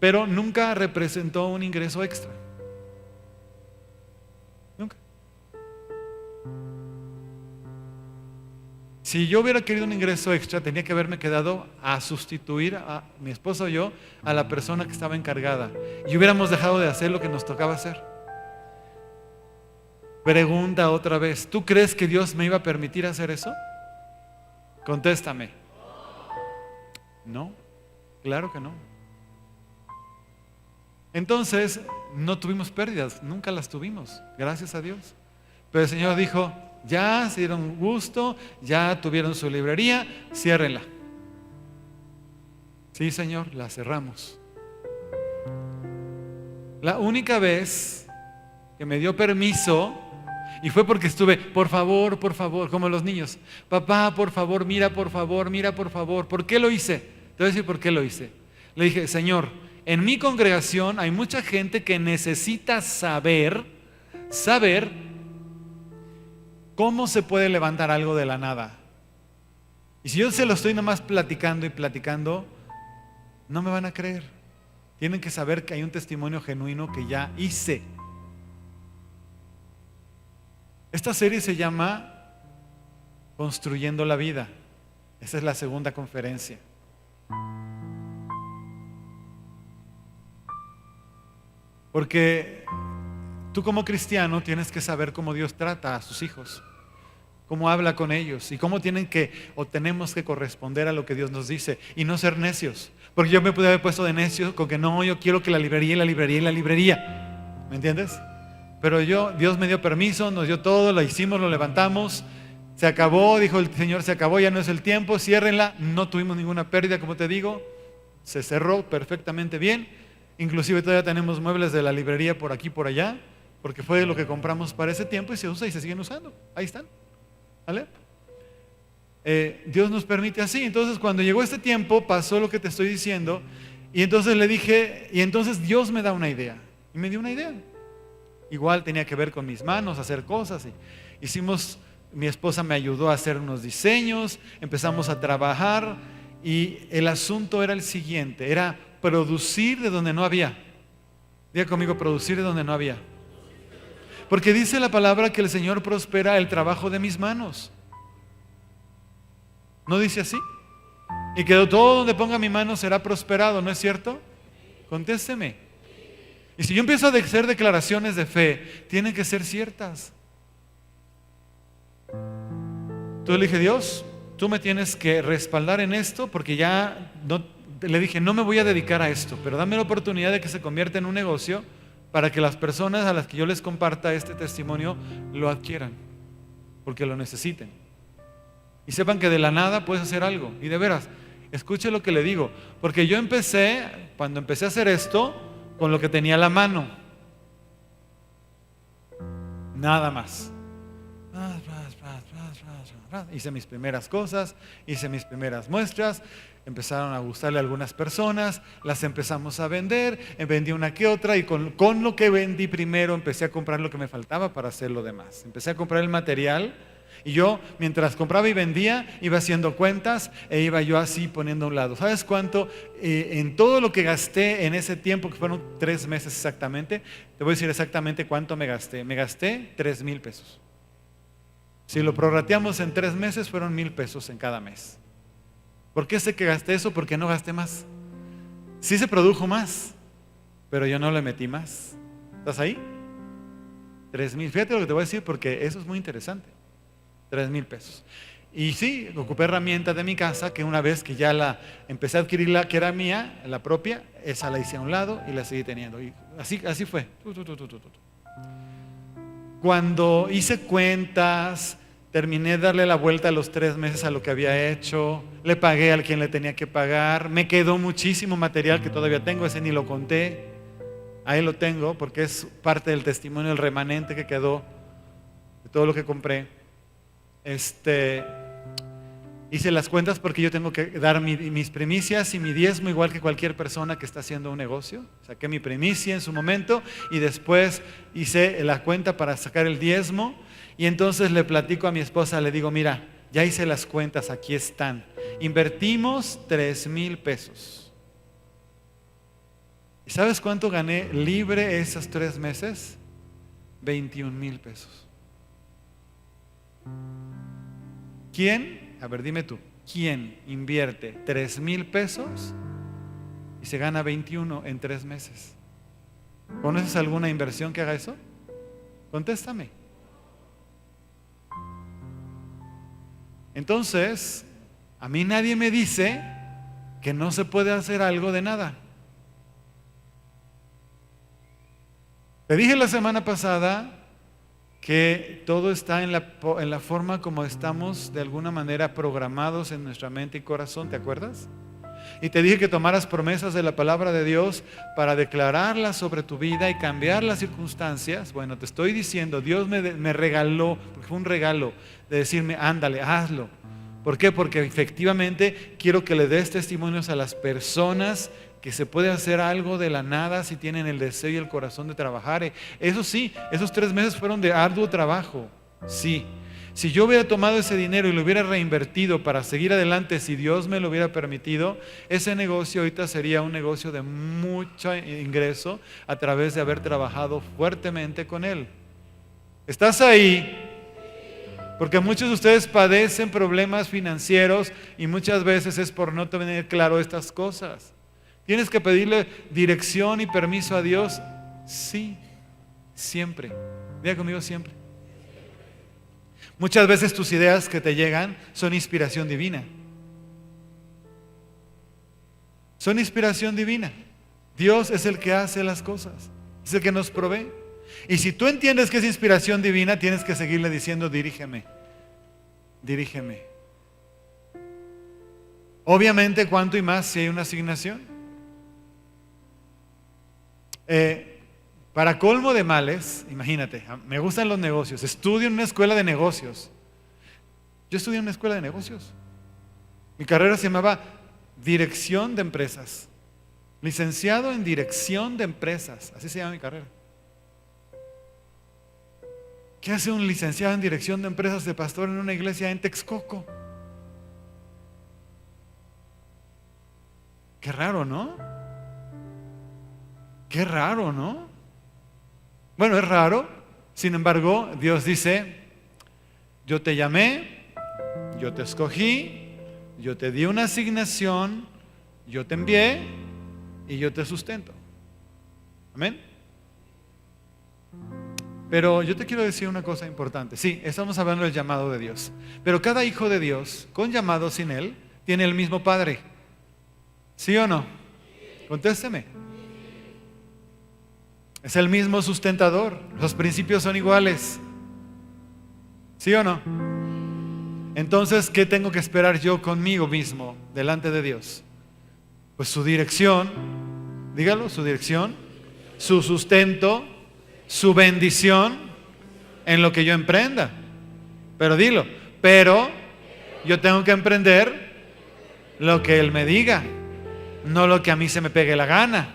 Pero nunca representó un ingreso extra. Nunca. Si yo hubiera querido un ingreso extra, tenía que haberme quedado a sustituir a mi esposo y yo, a la persona que estaba encargada. Y hubiéramos dejado de hacer lo que nos tocaba hacer. Pregunta otra vez, ¿tú crees que Dios me iba a permitir hacer eso? Contéstame. No, claro que no. Entonces, no tuvimos pérdidas, nunca las tuvimos, gracias a Dios. Pero el Señor dijo, ya se dieron gusto, ya tuvieron su librería, ciérrenla. Sí, Señor, la cerramos. La única vez que me dio permiso, y fue porque estuve, por favor, como los niños, papá, por favor, mira, por favor, mira, por favor. ¿Por qué lo hice? Te voy a decir por qué lo hice. Le dije, Señor, en mi congregación hay mucha gente que necesita saber cómo se puede levantar algo de la nada. Y si yo se lo estoy nomás platicando y platicando, no me van a creer. Tienen que saber que hay un testimonio genuino que ya hice. Esta serie se llama Construyendo la Vida. Esta es la segunda conferencia. Porque tú como cristiano tienes que saber cómo Dios trata a sus hijos, cómo habla con ellos y cómo tienen que o tenemos que corresponder a lo que Dios nos dice y no ser necios. Porque yo me pude haber puesto de necio con que no, yo quiero que la librería. ¿Me entiendes? Pero Dios me dio permiso, nos dio todo, lo hicimos, lo levantamos, se acabó, dijo el Señor, se acabó, ya no es el tiempo, ciérrenla. No tuvimos ninguna pérdida, como te digo, se cerró perfectamente bien. Inclusive todavía tenemos muebles de la librería por aquí, por allá, porque fue lo que compramos para ese tiempo y se usa y se siguen usando. Ahí están. ¿Vale? Dios nos permite así. Entonces cuando llegó este tiempo pasó lo que te estoy diciendo y entonces le dije, y entonces Dios me da una idea. Y me dio una idea. Igual tenía que ver con mis manos, hacer cosas. Mi esposa me ayudó a hacer unos diseños, empezamos a trabajar y el asunto era el siguiente, era producir de donde no había. Diga conmigo, producir de donde no había. Porque dice la palabra que el Señor prospera el trabajo de mis manos. ¿No dice así? Y que todo donde ponga mi mano será prosperado, ¿no es cierto? Contésteme. Y si yo empiezo a hacer declaraciones de fe, tienen que ser ciertas. Entonces le dije, Dios, tú me tienes que respaldar en esto porque ya no. Le dije, no me voy a dedicar a esto, pero dame la oportunidad de que se convierta en un negocio para que las personas a las que yo les comparta este testimonio lo adquieran. porque lo necesiten. Y sepan que de la nada puedes hacer algo. Y de veras, escuche lo que le digo, porque yo cuando empecé a hacer esto, con lo que tenía a la mano. Nada más. Hice mis primeras cosas, hice mis primeras muestras, empezaron a gustarle a algunas personas, las empezamos a vender, vendí una que otra y con lo que vendí primero empecé a comprar lo que me faltaba para hacer lo demás. Empecé a comprar el material y yo, mientras compraba y vendía, iba haciendo cuentas e iba yo así poniendo a un lado. ¿Sabes cuánto? En todo lo que gasté en ese tiempo, que fueron 3 meses exactamente, te voy a decir exactamente cuánto me gasté. Me gasté 3,000 pesos. Si lo prorrateamos en 3 meses, fueron 1,000 pesos en cada mes. ¿Por qué sé que gasté eso? Porque no gasté más. Sí se produjo más, pero yo no le metí más. ¿Estás ahí? 3,000. Fíjate lo que te voy a decir porque eso es muy interesante. 3,000 pesos. Y sí, ocupé herramientas de mi casa que una vez que ya la empecé a adquirir, la que era mía, la propia, esa la hice a un lado y la seguí teniendo. Y así fue. Cuando hice cuentas, terminé de darle la vuelta a los 3 meses a lo que había hecho, le pagué al quien le tenía que pagar, me quedó muchísimo material que todavía tengo, ese ni lo conté, ahí lo tengo porque es parte del testimonio, el remanente que quedó de todo lo que compré. Hice las cuentas porque yo tengo que dar mis primicias y mi diezmo igual que cualquier persona que está haciendo un negocio. Saqué mi primicia en su momento y después hice la cuenta para sacar el diezmo y entonces le platico a mi esposa, le digo, mira, ya hice las cuentas, aquí están. Invertimos 3,000 pesos. ¿Y sabes cuánto gané libre esos 3 meses? 21,000 pesos. ¿Quién? A ver, dime tú, ¿quién invierte 3,000 pesos y se gana 21 en 3 meses? ¿Conoces alguna inversión que haga eso? Contéstame. Entonces, a mí nadie me dice que no se puede hacer algo de nada. Te dije la semana pasada que todo está en la forma como estamos de alguna manera programados en nuestra mente y corazón, ¿te acuerdas? Y te dije que tomaras promesas de la palabra de Dios para declararlas sobre tu vida y cambiar las circunstancias. Bueno, te estoy diciendo, Dios me regaló, porque fue un regalo, de decirme, ándale, hazlo. ¿Por qué? Porque efectivamente quiero que le des testimonios a las personas que se puede hacer algo de la nada si tienen el deseo y el corazón de trabajar. Eso sí, esos 3 meses fueron de arduo trabajo, sí. Si yo hubiera tomado ese dinero y lo hubiera reinvertido para seguir adelante, si Dios me lo hubiera permitido, ese negocio ahorita sería un negocio de mucho ingreso a través de haber trabajado fuertemente con Él. ¿Estás ahí? Porque muchos de ustedes padecen problemas financieros y muchas veces es por no tener claro estas cosas. ¿Tienes que pedirle dirección y permiso a Dios? Sí, siempre. Diga conmigo, siempre. Muchas veces tus ideas que te llegan son inspiración divina. Son inspiración divina. Dios es el que hace las cosas, es el que nos provee. Y si tú entiendes que es inspiración divina, tienes que seguirle diciendo, dirígeme, dirígeme. Obviamente, cuánto y más si hay una asignación. Para colmo de males, imagínate, me gustan los negocios, estudio en una escuela de negocios. Yo estudié en una escuela de negocios. Mi carrera se llamaba Dirección de Empresas. Licenciado en Dirección de Empresas, así se llama mi carrera. ¿Qué hace un licenciado en Dirección de Empresas de pastor en una iglesia en Texcoco? Qué raro, ¿no? Qué raro, ¿no? Bueno, es raro. Sin embargo, Dios dice, yo te llamé, yo te escogí, yo te di una asignación, yo te envié y yo te sustento. Amén. Pero yo te quiero decir una cosa importante. Sí, estamos hablando del llamado de Dios. Pero cada hijo de Dios, con llamado sin Él, tiene el mismo Padre. ¿Sí o no? Contésteme. Es el mismo sustentador. Los principios son iguales. ¿Sí o no? Entonces, ¿qué tengo que esperar yo conmigo mismo delante de Dios? Pues su dirección, dígalo, su dirección, su sustento, su bendición en lo que yo emprenda. Pero dilo, pero yo tengo que emprender lo que Él me diga, no lo que a mí se me pegue la gana.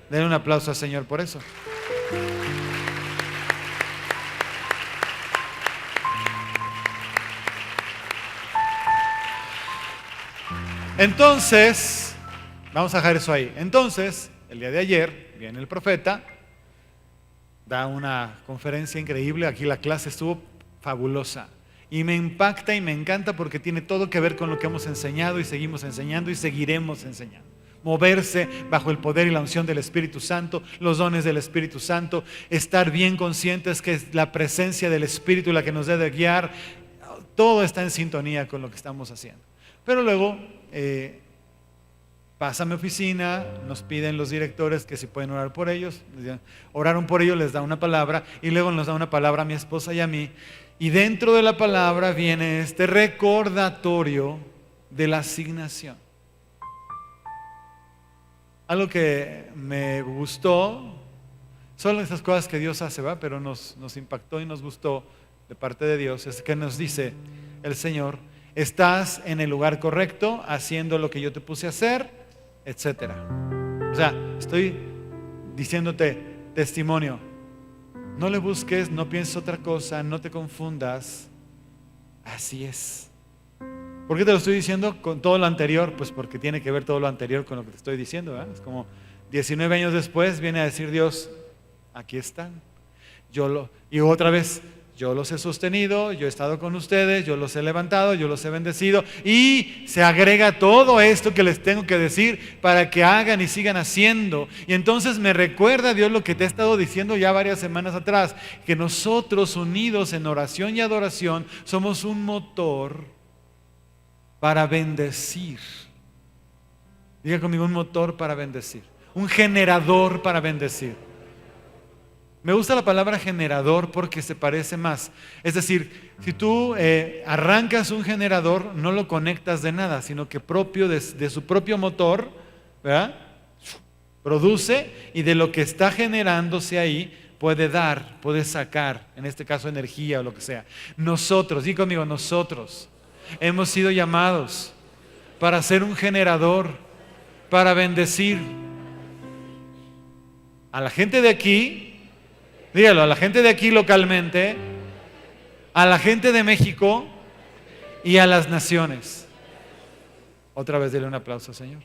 Denle un aplauso al Señor por eso. Entonces, vamos a dejar eso ahí. Entonces, el día de ayer viene el profeta, da una conferencia increíble. Aquí la clase estuvo fabulosa y me impacta y me encanta porque tiene todo que ver con lo que hemos enseñado y seguimos enseñando y seguiremos enseñando. Moverse bajo el poder y la unción del Espíritu Santo, los dones del Espíritu Santo, estar bien conscientes que es la presencia del Espíritu la que nos debe guiar. Todo está en sintonía con lo que estamos haciendo. Pero luego pasa a mi oficina, nos piden los directores que si pueden orar por ellos. Oraron por ellos, les da una palabra y luego nos da una palabra a mi esposa y a mí. Y dentro de la palabra viene este recordatorio de la asignación. Algo que me gustó, son esas cosas que Dios hace, ¿va? Pero nos impactó y nos gustó de parte de Dios, es que nos dice el Señor: estás en el lugar correcto, haciendo lo que yo te puse a hacer, etcétera. O sea, estoy diciéndote testimonio. No le busques, no pienses otra cosa, no te confundas. Así es. ¿Por qué te lo estoy diciendo con todo lo anterior? Pues porque tiene que ver todo lo anterior con lo que te estoy diciendo, ¿verdad? Es como 19 años después viene a decir Dios: aquí están. Y otra vez, yo los he sostenido, yo he estado con ustedes, yo los he levantado, yo los he bendecido. Y se agrega todo esto que les tengo que decir para que hagan y sigan haciendo. Y entonces me recuerda Dios lo que te he estado diciendo ya varias semanas atrás, que nosotros unidos en oración y adoración somos un motor para bendecir. Diga conmigo: un motor para bendecir, un generador para bendecir. Me gusta la palabra generador porque se parece más. Es decir, si tú arrancas un generador, no lo conectas de nada, sino que propio de su propio motor, ¿verdad?, produce, y de lo que está generándose ahí puede dar, puede sacar, en este caso energía o lo que sea. Nosotros, diga conmigo, nosotros hemos sido llamados para ser un generador, para bendecir a la gente de aquí. Dígalo, a la gente de aquí localmente, a la gente de México y a las naciones. Otra vez dele un aplauso, Señor.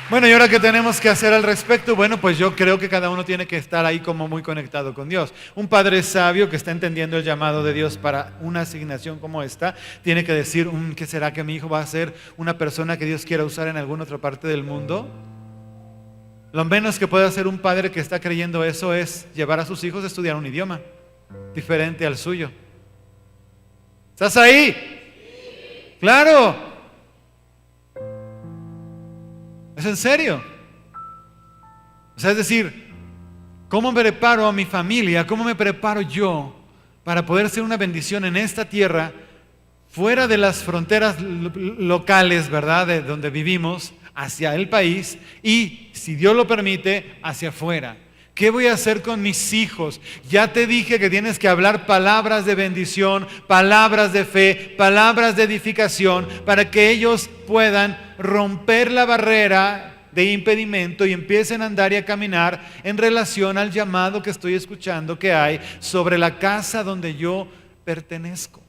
Bueno, ¿y ahora qué tenemos que hacer al respecto? Bueno, pues yo creo que cada uno tiene que estar ahí como muy conectado con Dios. Un padre sabio que está entendiendo el llamado de Dios para una asignación como esta, tiene que decir: ¿qué será que mi hijo va a ser una persona que Dios quiera usar en alguna otra parte del mundo? Lo menos que puede hacer un padre que está creyendo eso es llevar a sus hijos a estudiar un idioma diferente al suyo. ¿Estás ahí? ¡Claro! ¿Es en serio? O sea, es decir, ¿cómo me preparo a mi familia? ¿Cómo me preparo yo para poder ser una bendición en esta tierra, fuera de las fronteras locales, ¿verdad?, de donde vivimos, hacia el país y, si Dios lo permite, hacia afuera? ¿Qué voy a hacer con mis hijos? Ya te dije que tienes que hablar palabras de bendición, palabras de fe, palabras de edificación, para que ellos puedan romper la barrera de impedimento y empiecen a andar y a caminar en relación al llamado que estoy escuchando que hay sobre la casa donde yo pertenezco.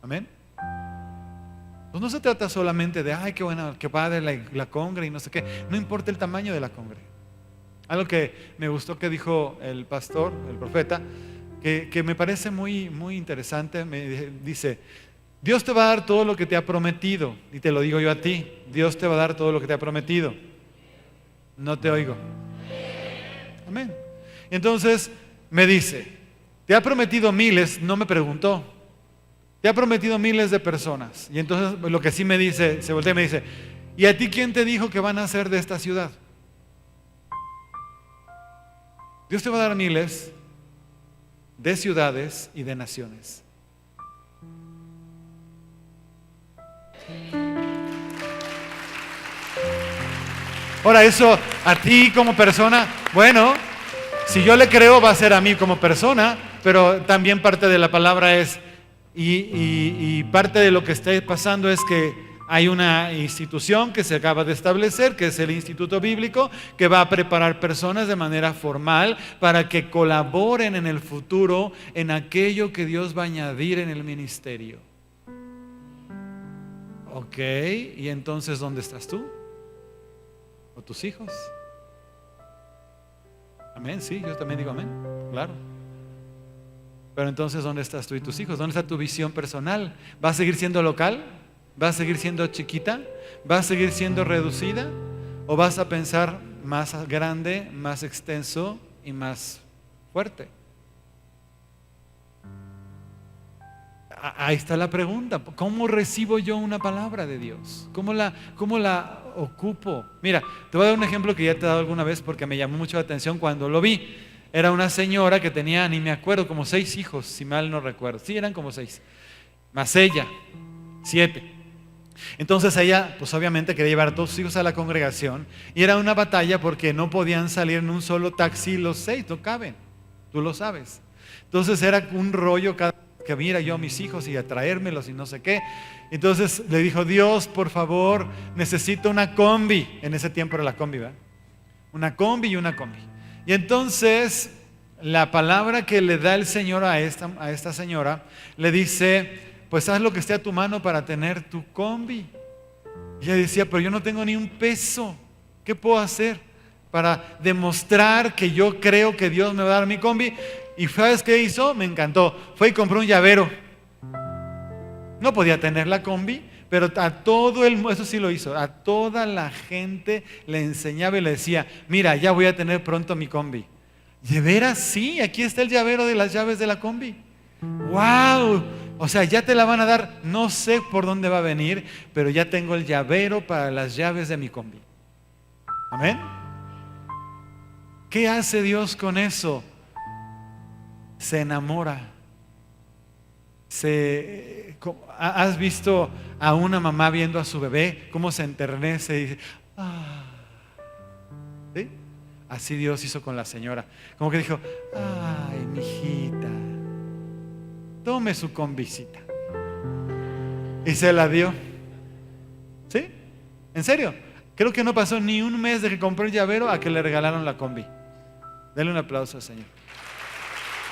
Amén. Pues no se trata solamente de: ay, qué buena, qué padre la congre y no sé qué. No importa el tamaño de la congre. Algo que me gustó que dijo el pastor, el profeta, que me parece muy, muy interesante. Me dice: Dios te va a dar todo lo que te ha prometido. Y te lo digo yo a ti: Dios te va a dar todo lo que te ha prometido. No te oigo. Amén. Y entonces me dice: te ha prometido miles. No me preguntó. Te ha prometido miles de personas. Y entonces lo que sí me dice, se voltea y me dice: ¿Y a ti quién te dijo que van a ser de esta ciudad? Dios te va a dar miles de ciudades y de naciones. Ahora, eso a ti como persona, bueno, si yo le creo va a ser a mí como persona, pero también parte de la palabra es, y parte de lo que está pasando es que hay una institución que se acaba de establecer, que es el Instituto Bíblico, que va a preparar personas de manera formal para que colaboren en el futuro en aquello que Dios va a añadir en el ministerio. Ok, y entonces, ¿dónde estás tú? ¿O tus hijos? Amén, sí, yo también digo amén, claro. Pero entonces, ¿dónde estás tú y tus hijos? ¿Dónde está tu visión personal? ¿Va a seguir siendo local? ¿Va a seguir siendo chiquita? ¿Va a seguir siendo reducida? ¿O vas a pensar más grande, más extenso y más fuerte? Ahí está la pregunta. ¿Cómo recibo yo una palabra de Dios? ¿Cómo la ocupo? Mira, te voy a dar un ejemplo que ya te he dado alguna vez porque me llamó mucho la atención cuando lo vi. Era una señora que tenía, ni me acuerdo, como 6 hijos, si mal no recuerdo. Sí, eran como 6. Más ella, 7. Entonces ella, pues obviamente quería llevar a todos sus hijos a la congregación. Y era una batalla porque no podían salir en un solo taxi los 6, no caben. Tú lo sabes. Entonces era un rollo cada que mira yo a mis hijos y a traérmelos y no sé qué. Entonces le dijo: Dios, por favor, necesito una combi. En ese tiempo era la combi, ¿verdad? Una combi y una combi. Y entonces la palabra que le da el Señor a esta señora, le dice: pues haz lo que esté a tu mano para tener tu combi. Y ella decía: pero yo no tengo ni un peso. ¿Qué puedo hacer para demostrar que yo creo que Dios me va a dar mi combi? ¿Y sabes qué hizo? Me encantó. Fue y compró un llavero. No podía tener la combi, pero a todo eso sí lo hizo, a toda la gente le enseñaba y le decía: mira, ya voy a tener pronto mi combi. ¿De veras? Sí, aquí está el llavero de las llaves de la combi. ¡Wow! O sea, ya te la van a dar, no sé por dónde va a venir, pero ya tengo el llavero para las llaves de mi combi. ¿Amén? ¿Qué hace Dios con eso? Se enamora. ¿Has visto a una mamá viendo a su bebé cómo se enternece y dice: ah? ¿Sí? Así Dios hizo con la señora. Como que dijo: ay, mijita, tome su combicita. Y se la dio. ¿Sí? ¿En serio? Creo que no pasó ni un mes de que compró el llavero a que le regalaron la combi. Denle un aplauso al Señor.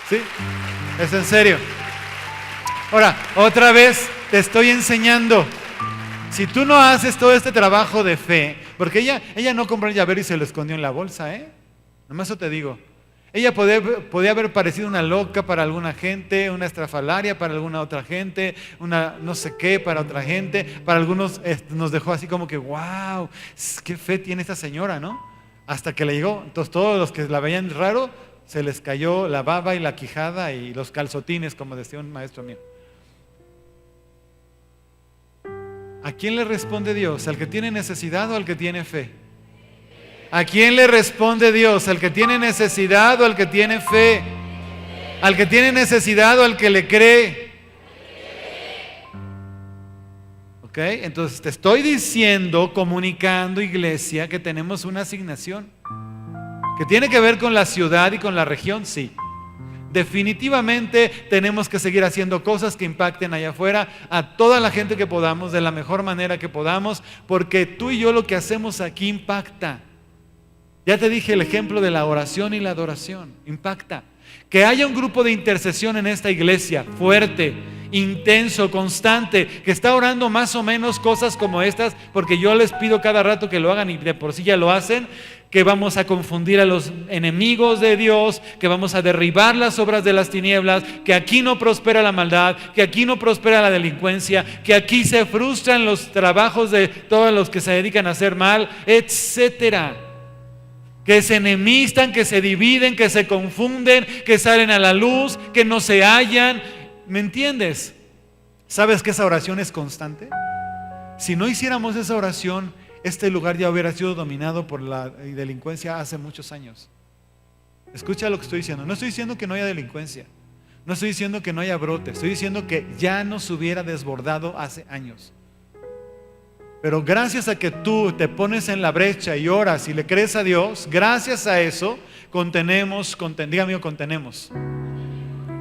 ¿Sí? Es en serio. Ahora, otra vez te estoy enseñando. Si tú no haces todo este trabajo de fe, porque ella no compró el llavero y se lo escondió en la bolsa, nomás eso te digo. Ella podía haber parecido una loca para alguna gente, una estrafalaria para alguna otra gente, una no sé qué para otra gente. Para algunos nos dejó así como que: wow, qué fe tiene esta señora, ¿no? Hasta que le llegó. Entonces todos los que la veían raro, se les cayó la baba y la quijada y los calzotines, como decía un maestro mío. ¿A quién le responde Dios? ¿Al que tiene necesidad o al que tiene fe? ¿A quién le responde Dios? ¿Al que tiene necesidad o al que tiene fe? ¿Al que tiene necesidad o al que le cree? ¿Ok? Entonces te estoy diciendo, comunicando, iglesia, que tenemos una asignación que tiene que ver con la ciudad y con la región, sí. Definitivamente tenemos que seguir haciendo cosas que impacten allá afuera a toda la gente que podamos, de la mejor manera que podamos, porque tú y yo lo que hacemos aquí impacta. Ya te dije el ejemplo de la oración y la adoración, impacta. Que haya un grupo de intercesión en esta iglesia, fuerte, intenso, constante, que está orando más o menos cosas como estas, porque yo les pido cada rato que lo hagan y de por sí ya lo hacen. Que vamos a confundir a los enemigos de Dios, que vamos a derribar las obras de las tinieblas, que aquí no prospera la maldad, que aquí no prospera la delincuencia, que aquí se frustran los trabajos de todos los que se dedican a hacer mal, etcétera. Que se enemistan, que se dividen, que se confunden, que salen a la luz, que no se hallan. ¿Me entiendes? ¿Sabes que esa oración es constante? Si no hiciéramos esa oración, este lugar ya hubiera sido dominado por la delincuencia hace muchos años. Escucha lo que estoy diciendo. No estoy diciendo que no haya delincuencia. No estoy diciendo que no haya brote. Estoy diciendo que ya nos hubiera desbordado hace años. Pero gracias a que tú te pones en la brecha y oras y le crees a Dios, gracias a eso contenemos.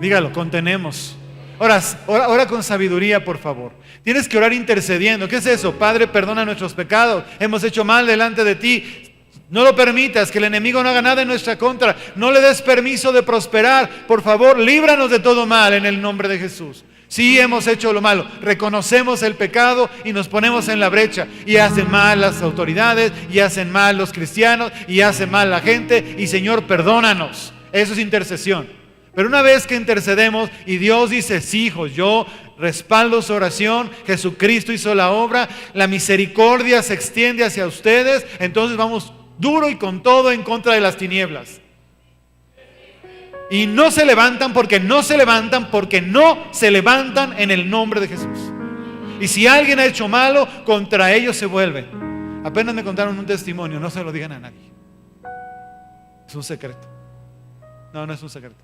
Dígalo, contenemos. Ora con sabiduría, por favor. Tienes que orar intercediendo. ¿Qué es eso? Padre, perdona nuestros pecados. Hemos hecho mal delante de ti. No lo permitas, que el enemigo no haga nada en nuestra contra. No le des permiso de prosperar. Por favor, líbranos de todo mal en el nombre de Jesús. Sí, hemos hecho lo malo, reconocemos el pecado y nos ponemos en la brecha. Y hacen mal las autoridades, y hacen mal los cristianos, y hace mal la gente. Y Señor, perdónanos. Eso es intercesión. Pero una vez que intercedemos y Dios dice, sí, hijos, yo respaldo su oración, Jesucristo hizo la obra, la misericordia se extiende hacia ustedes, entonces vamos duro y con todo en contra de las tinieblas. Y no se levantan porque no se levantan en el nombre de Jesús. Y si alguien ha hecho malo, contra ellos se vuelve. Apenas me contaron un testimonio, no se lo digan a nadie. Es un secreto. No es un secreto.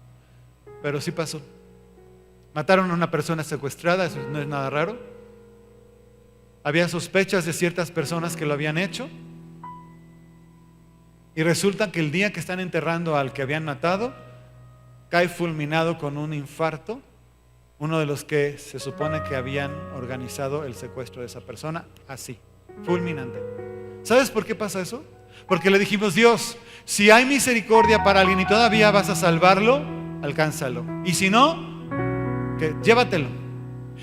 Pero sí pasó. Mataron a una persona secuestrada, eso no es nada raro. Había sospechas de ciertas personas que lo habían hecho. Y resulta que el día que están enterrando al que habían matado, cae fulminado con un infarto uno de los que se supone que habían organizado el secuestro de esa persona, así, fulminante. ¿Sabes por qué pasa eso? Porque le dijimos, Dios, si hay misericordia para alguien y todavía vas a salvarlo, alcánzalo. Y si no, llévatelo.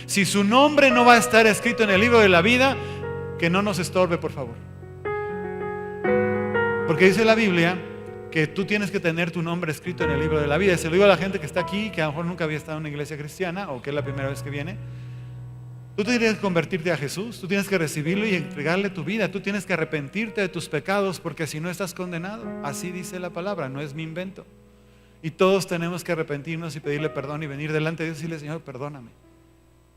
Si su nombre no va a estar escrito en el libro de la vida, que no nos estorbe, por favor. Porque dice la Biblia que tú tienes que tener tu nombre escrito en el libro de la vida. Y se lo digo a la gente que está aquí, que a lo mejor nunca había estado en una iglesia cristiana, o que es la primera vez que viene. Tú tienes que convertirte a Jesús, tú tienes que recibirlo y entregarle tu vida. Tú tienes que arrepentirte de tus pecados, porque si no estás condenado. Así dice la palabra, no es mi invento. Y todos tenemos que arrepentirnos y pedirle perdón y venir delante de Dios y decirle, Señor, perdóname,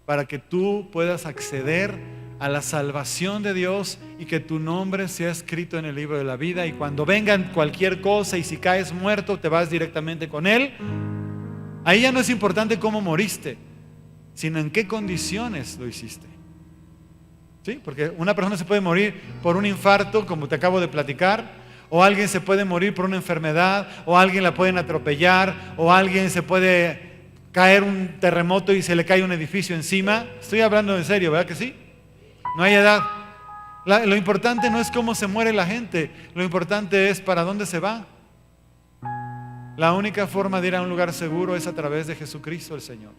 para que tú puedas acceder a la salvación de Dios y que tu nombre sea escrito en el libro de la vida. Y cuando vengan cualquier cosa y si caes muerto, te vas directamente con Él. Ahí ya no es importante cómo moriste, sino en qué condiciones lo hiciste. ¿Sí? Porque una persona se puede morir por un infarto, como te acabo de platicar, o alguien se puede morir por una enfermedad, o alguien la pueden atropellar, o alguien se puede caer un terremoto y se le cae un edificio encima. Estoy hablando en serio, ¿verdad que sí? No hay edad. Lo importante no es cómo se muere la gente, lo importante es para dónde se va. La única forma de ir a un lugar seguro es a través de Jesucristo el Señor.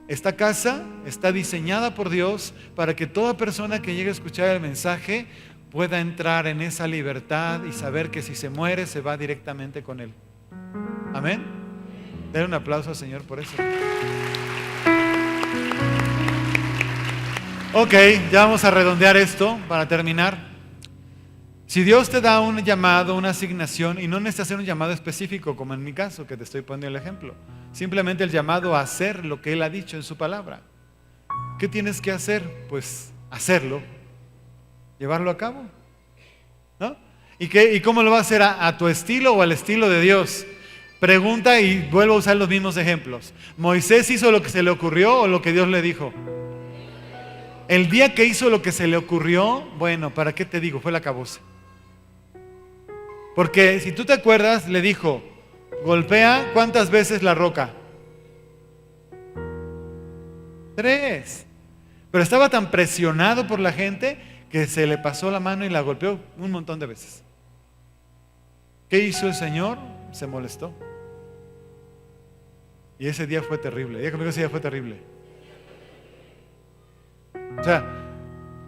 Esta casa está diseñada por Dios para que toda persona que llegue a escuchar el mensaje pueda entrar en esa libertad y saber que si se muere se va directamente con Él. Amén. Denle un aplauso al Señor por eso. Ok, ya vamos a redondear esto para terminar. Si Dios te da un llamado, una asignación, y no necesitas hacer un llamado específico, como en mi caso, que te estoy poniendo el ejemplo, simplemente el llamado a hacer lo que Él ha dicho en su palabra. ¿Qué tienes que hacer? Pues hacerlo, llevarlo a cabo, ¿no? ¿Y cómo lo vas a hacer? ¿A tu estilo o al estilo de Dios? Pregunta y vuelvo a usar los mismos ejemplos. ¿Moisés hizo lo que se le ocurrió o lo que Dios le dijo? El día que hizo lo que se le ocurrió, bueno, ¿para qué te digo? Fue la acabose. Porque si tú te acuerdas, le dijo, golpea, ¿cuántas veces la roca? 3. Pero estaba tan presionado por la gente que se le pasó la mano y la golpeó un montón de veces. ¿Qué hizo el Señor? Se molestó. Y ese día fue terrible. Diga conmigo, ese día fue terrible. O sea,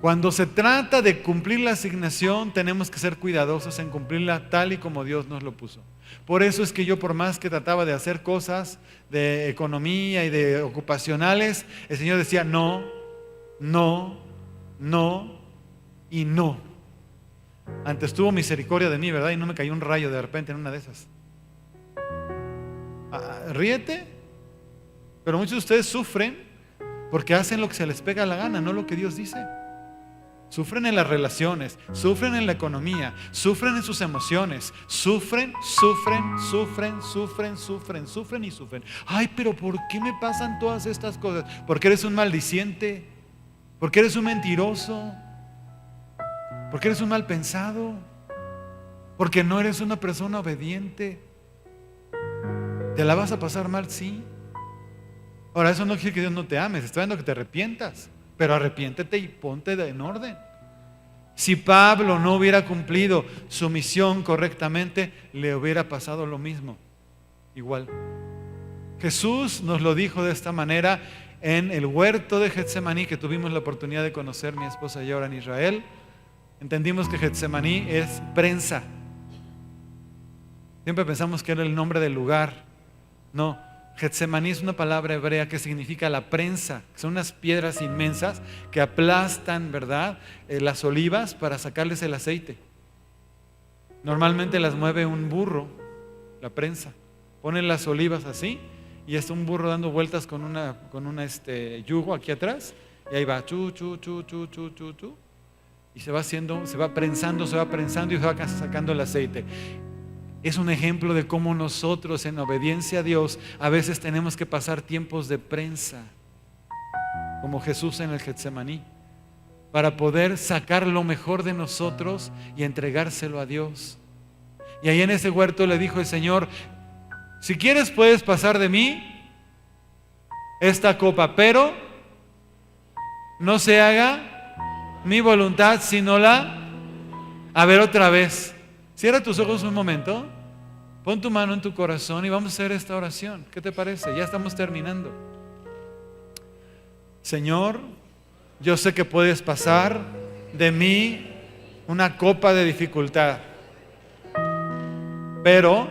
cuando se trata de cumplir la asignación, tenemos que ser cuidadosos en cumplirla tal y como Dios nos lo puso. Por eso es que yo, por más que trataba de hacer cosas de economía y de ocupacionales, el Señor decía no, no, no y no. Antes tuvo misericordia de mí, ¿verdad? Y no me cayó un rayo de repente en una de esas. Ríete. Pero muchos de ustedes sufren porque hacen lo que se les pega la gana, no lo que Dios dice. Sufren en las relaciones, sufren en la economía, sufren en sus emociones, sufren y sufren. Ay, pero ¿por qué me pasan todas estas cosas? Porque eres un maldiciente, porque eres un mentiroso, porque eres un mal pensado, porque no eres una persona obediente. ¿Te la vas a pasar mal? Sí. Ahora, eso no quiere que Dios no te ame, está viendo que te arrepientas. Pero arrepiéntete y ponte en orden. Si Pablo no hubiera cumplido su misión correctamente, le hubiera pasado lo mismo. Igual. Jesús nos lo dijo de esta manera en el huerto de Getsemaní, que tuvimos la oportunidad de conocer mi esposa y ahora en Israel. Entendimos que Getsemaní es prensa. Siempre pensamos que era el nombre del lugar. No. Getsemaní es una palabra hebrea que significa la prensa. Son unas piedras inmensas que aplastan, ¿verdad?, las olivas para sacarles el aceite. Normalmente las mueve un burro, la prensa. Ponen las olivas así y es un burro dando vueltas con una yugo aquí atrás y ahí va, chu. Y se va haciendo, se va prensando y se va sacando el aceite. Es un ejemplo de cómo nosotros en obediencia a Dios a veces tenemos que pasar tiempos de prensa, como Jesús en el Getsemaní, para poder sacar lo mejor de nosotros y entregárselo a Dios. Y ahí en ese huerto le dijo el Señor: si quieres puedes pasar de mí esta copa, pero no se haga mi voluntad sino la... A ver, otra vez. Cierra tus ojos un momento, pon tu mano en tu corazón y vamos a hacer esta oración. ¿Qué te parece? Ya estamos terminando. Señor, yo sé que puedes pasar de mí una copa de dificultad, pero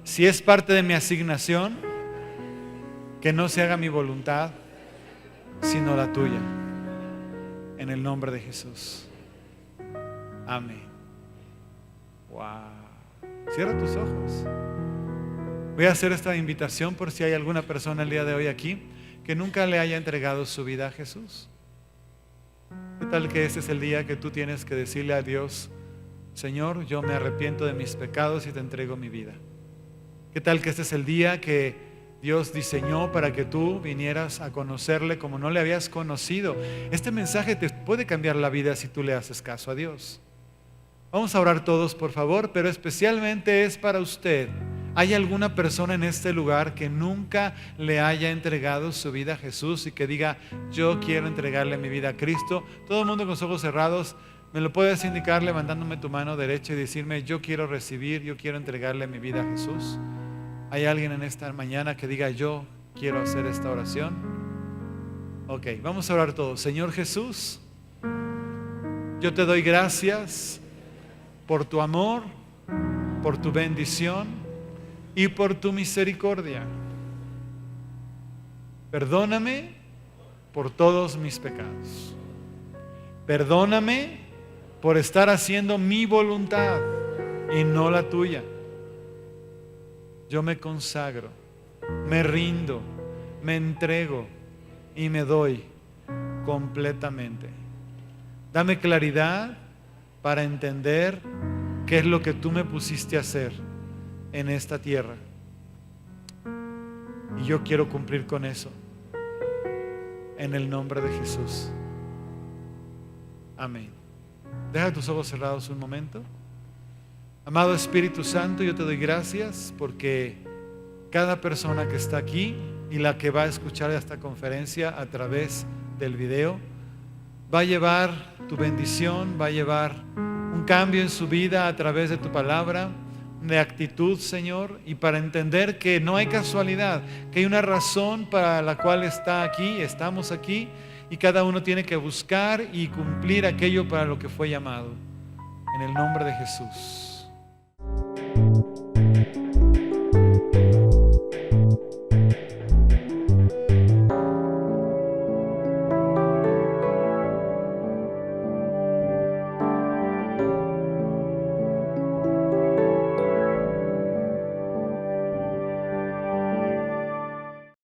si es parte de mi asignación, que no se haga mi voluntad, sino la tuya. En el nombre de Jesús. Amén. Wow. Cierra tus ojos. Voy a hacer esta invitación por si hay alguna persona el día de hoy aquí que nunca le haya entregado su vida a Jesús. ¿Qué tal que este es el día que tú tienes que decirle a Dios: Señor, yo me arrepiento de mis pecados y te entrego mi vida? ¿Qué tal que este es el día que Dios diseñó para que tú vinieras a conocerle como no le habías conocido? Este mensaje te puede cambiar la vida si tú le haces caso a Dios. Vamos a orar todos, por favor, pero especialmente es para usted. ¿Hay alguna persona en este lugar que nunca le haya entregado su vida a Jesús y que diga: yo quiero entregarle mi vida a Cristo? Todo el mundo con los ojos cerrados, me lo puedes indicar levantándome tu mano derecha y decirme: yo quiero recibir, yo quiero entregarle mi vida a Jesús. ¿Hay alguien en esta mañana que diga: yo quiero hacer esta oración? Ok, vamos a orar todos. Señor Jesús, yo te doy gracias por tu amor, por tu bendición y por tu misericordia. Perdóname por todos mis pecados. Perdóname por estar haciendo mi voluntad y no la tuya. Yo me consagro, me rindo, me entrego y me doy completamente. Dame claridad para entender qué es lo que tú me pusiste a hacer en esta tierra. Y yo quiero cumplir con eso. En el nombre de Jesús. Amén. Deja tus ojos cerrados un momento. Amado Espíritu Santo, yo te doy gracias porque cada persona que está aquí y la que va a escuchar esta conferencia a través del video va a llevar tu bendición, va a llevar un cambio en su vida a través de tu palabra, de actitud, Señor, y para entender que no hay casualidad, que hay una razón para la cual está aquí, estamos aquí, y cada uno tiene que buscar y cumplir aquello para lo que fue llamado. En el nombre de Jesús.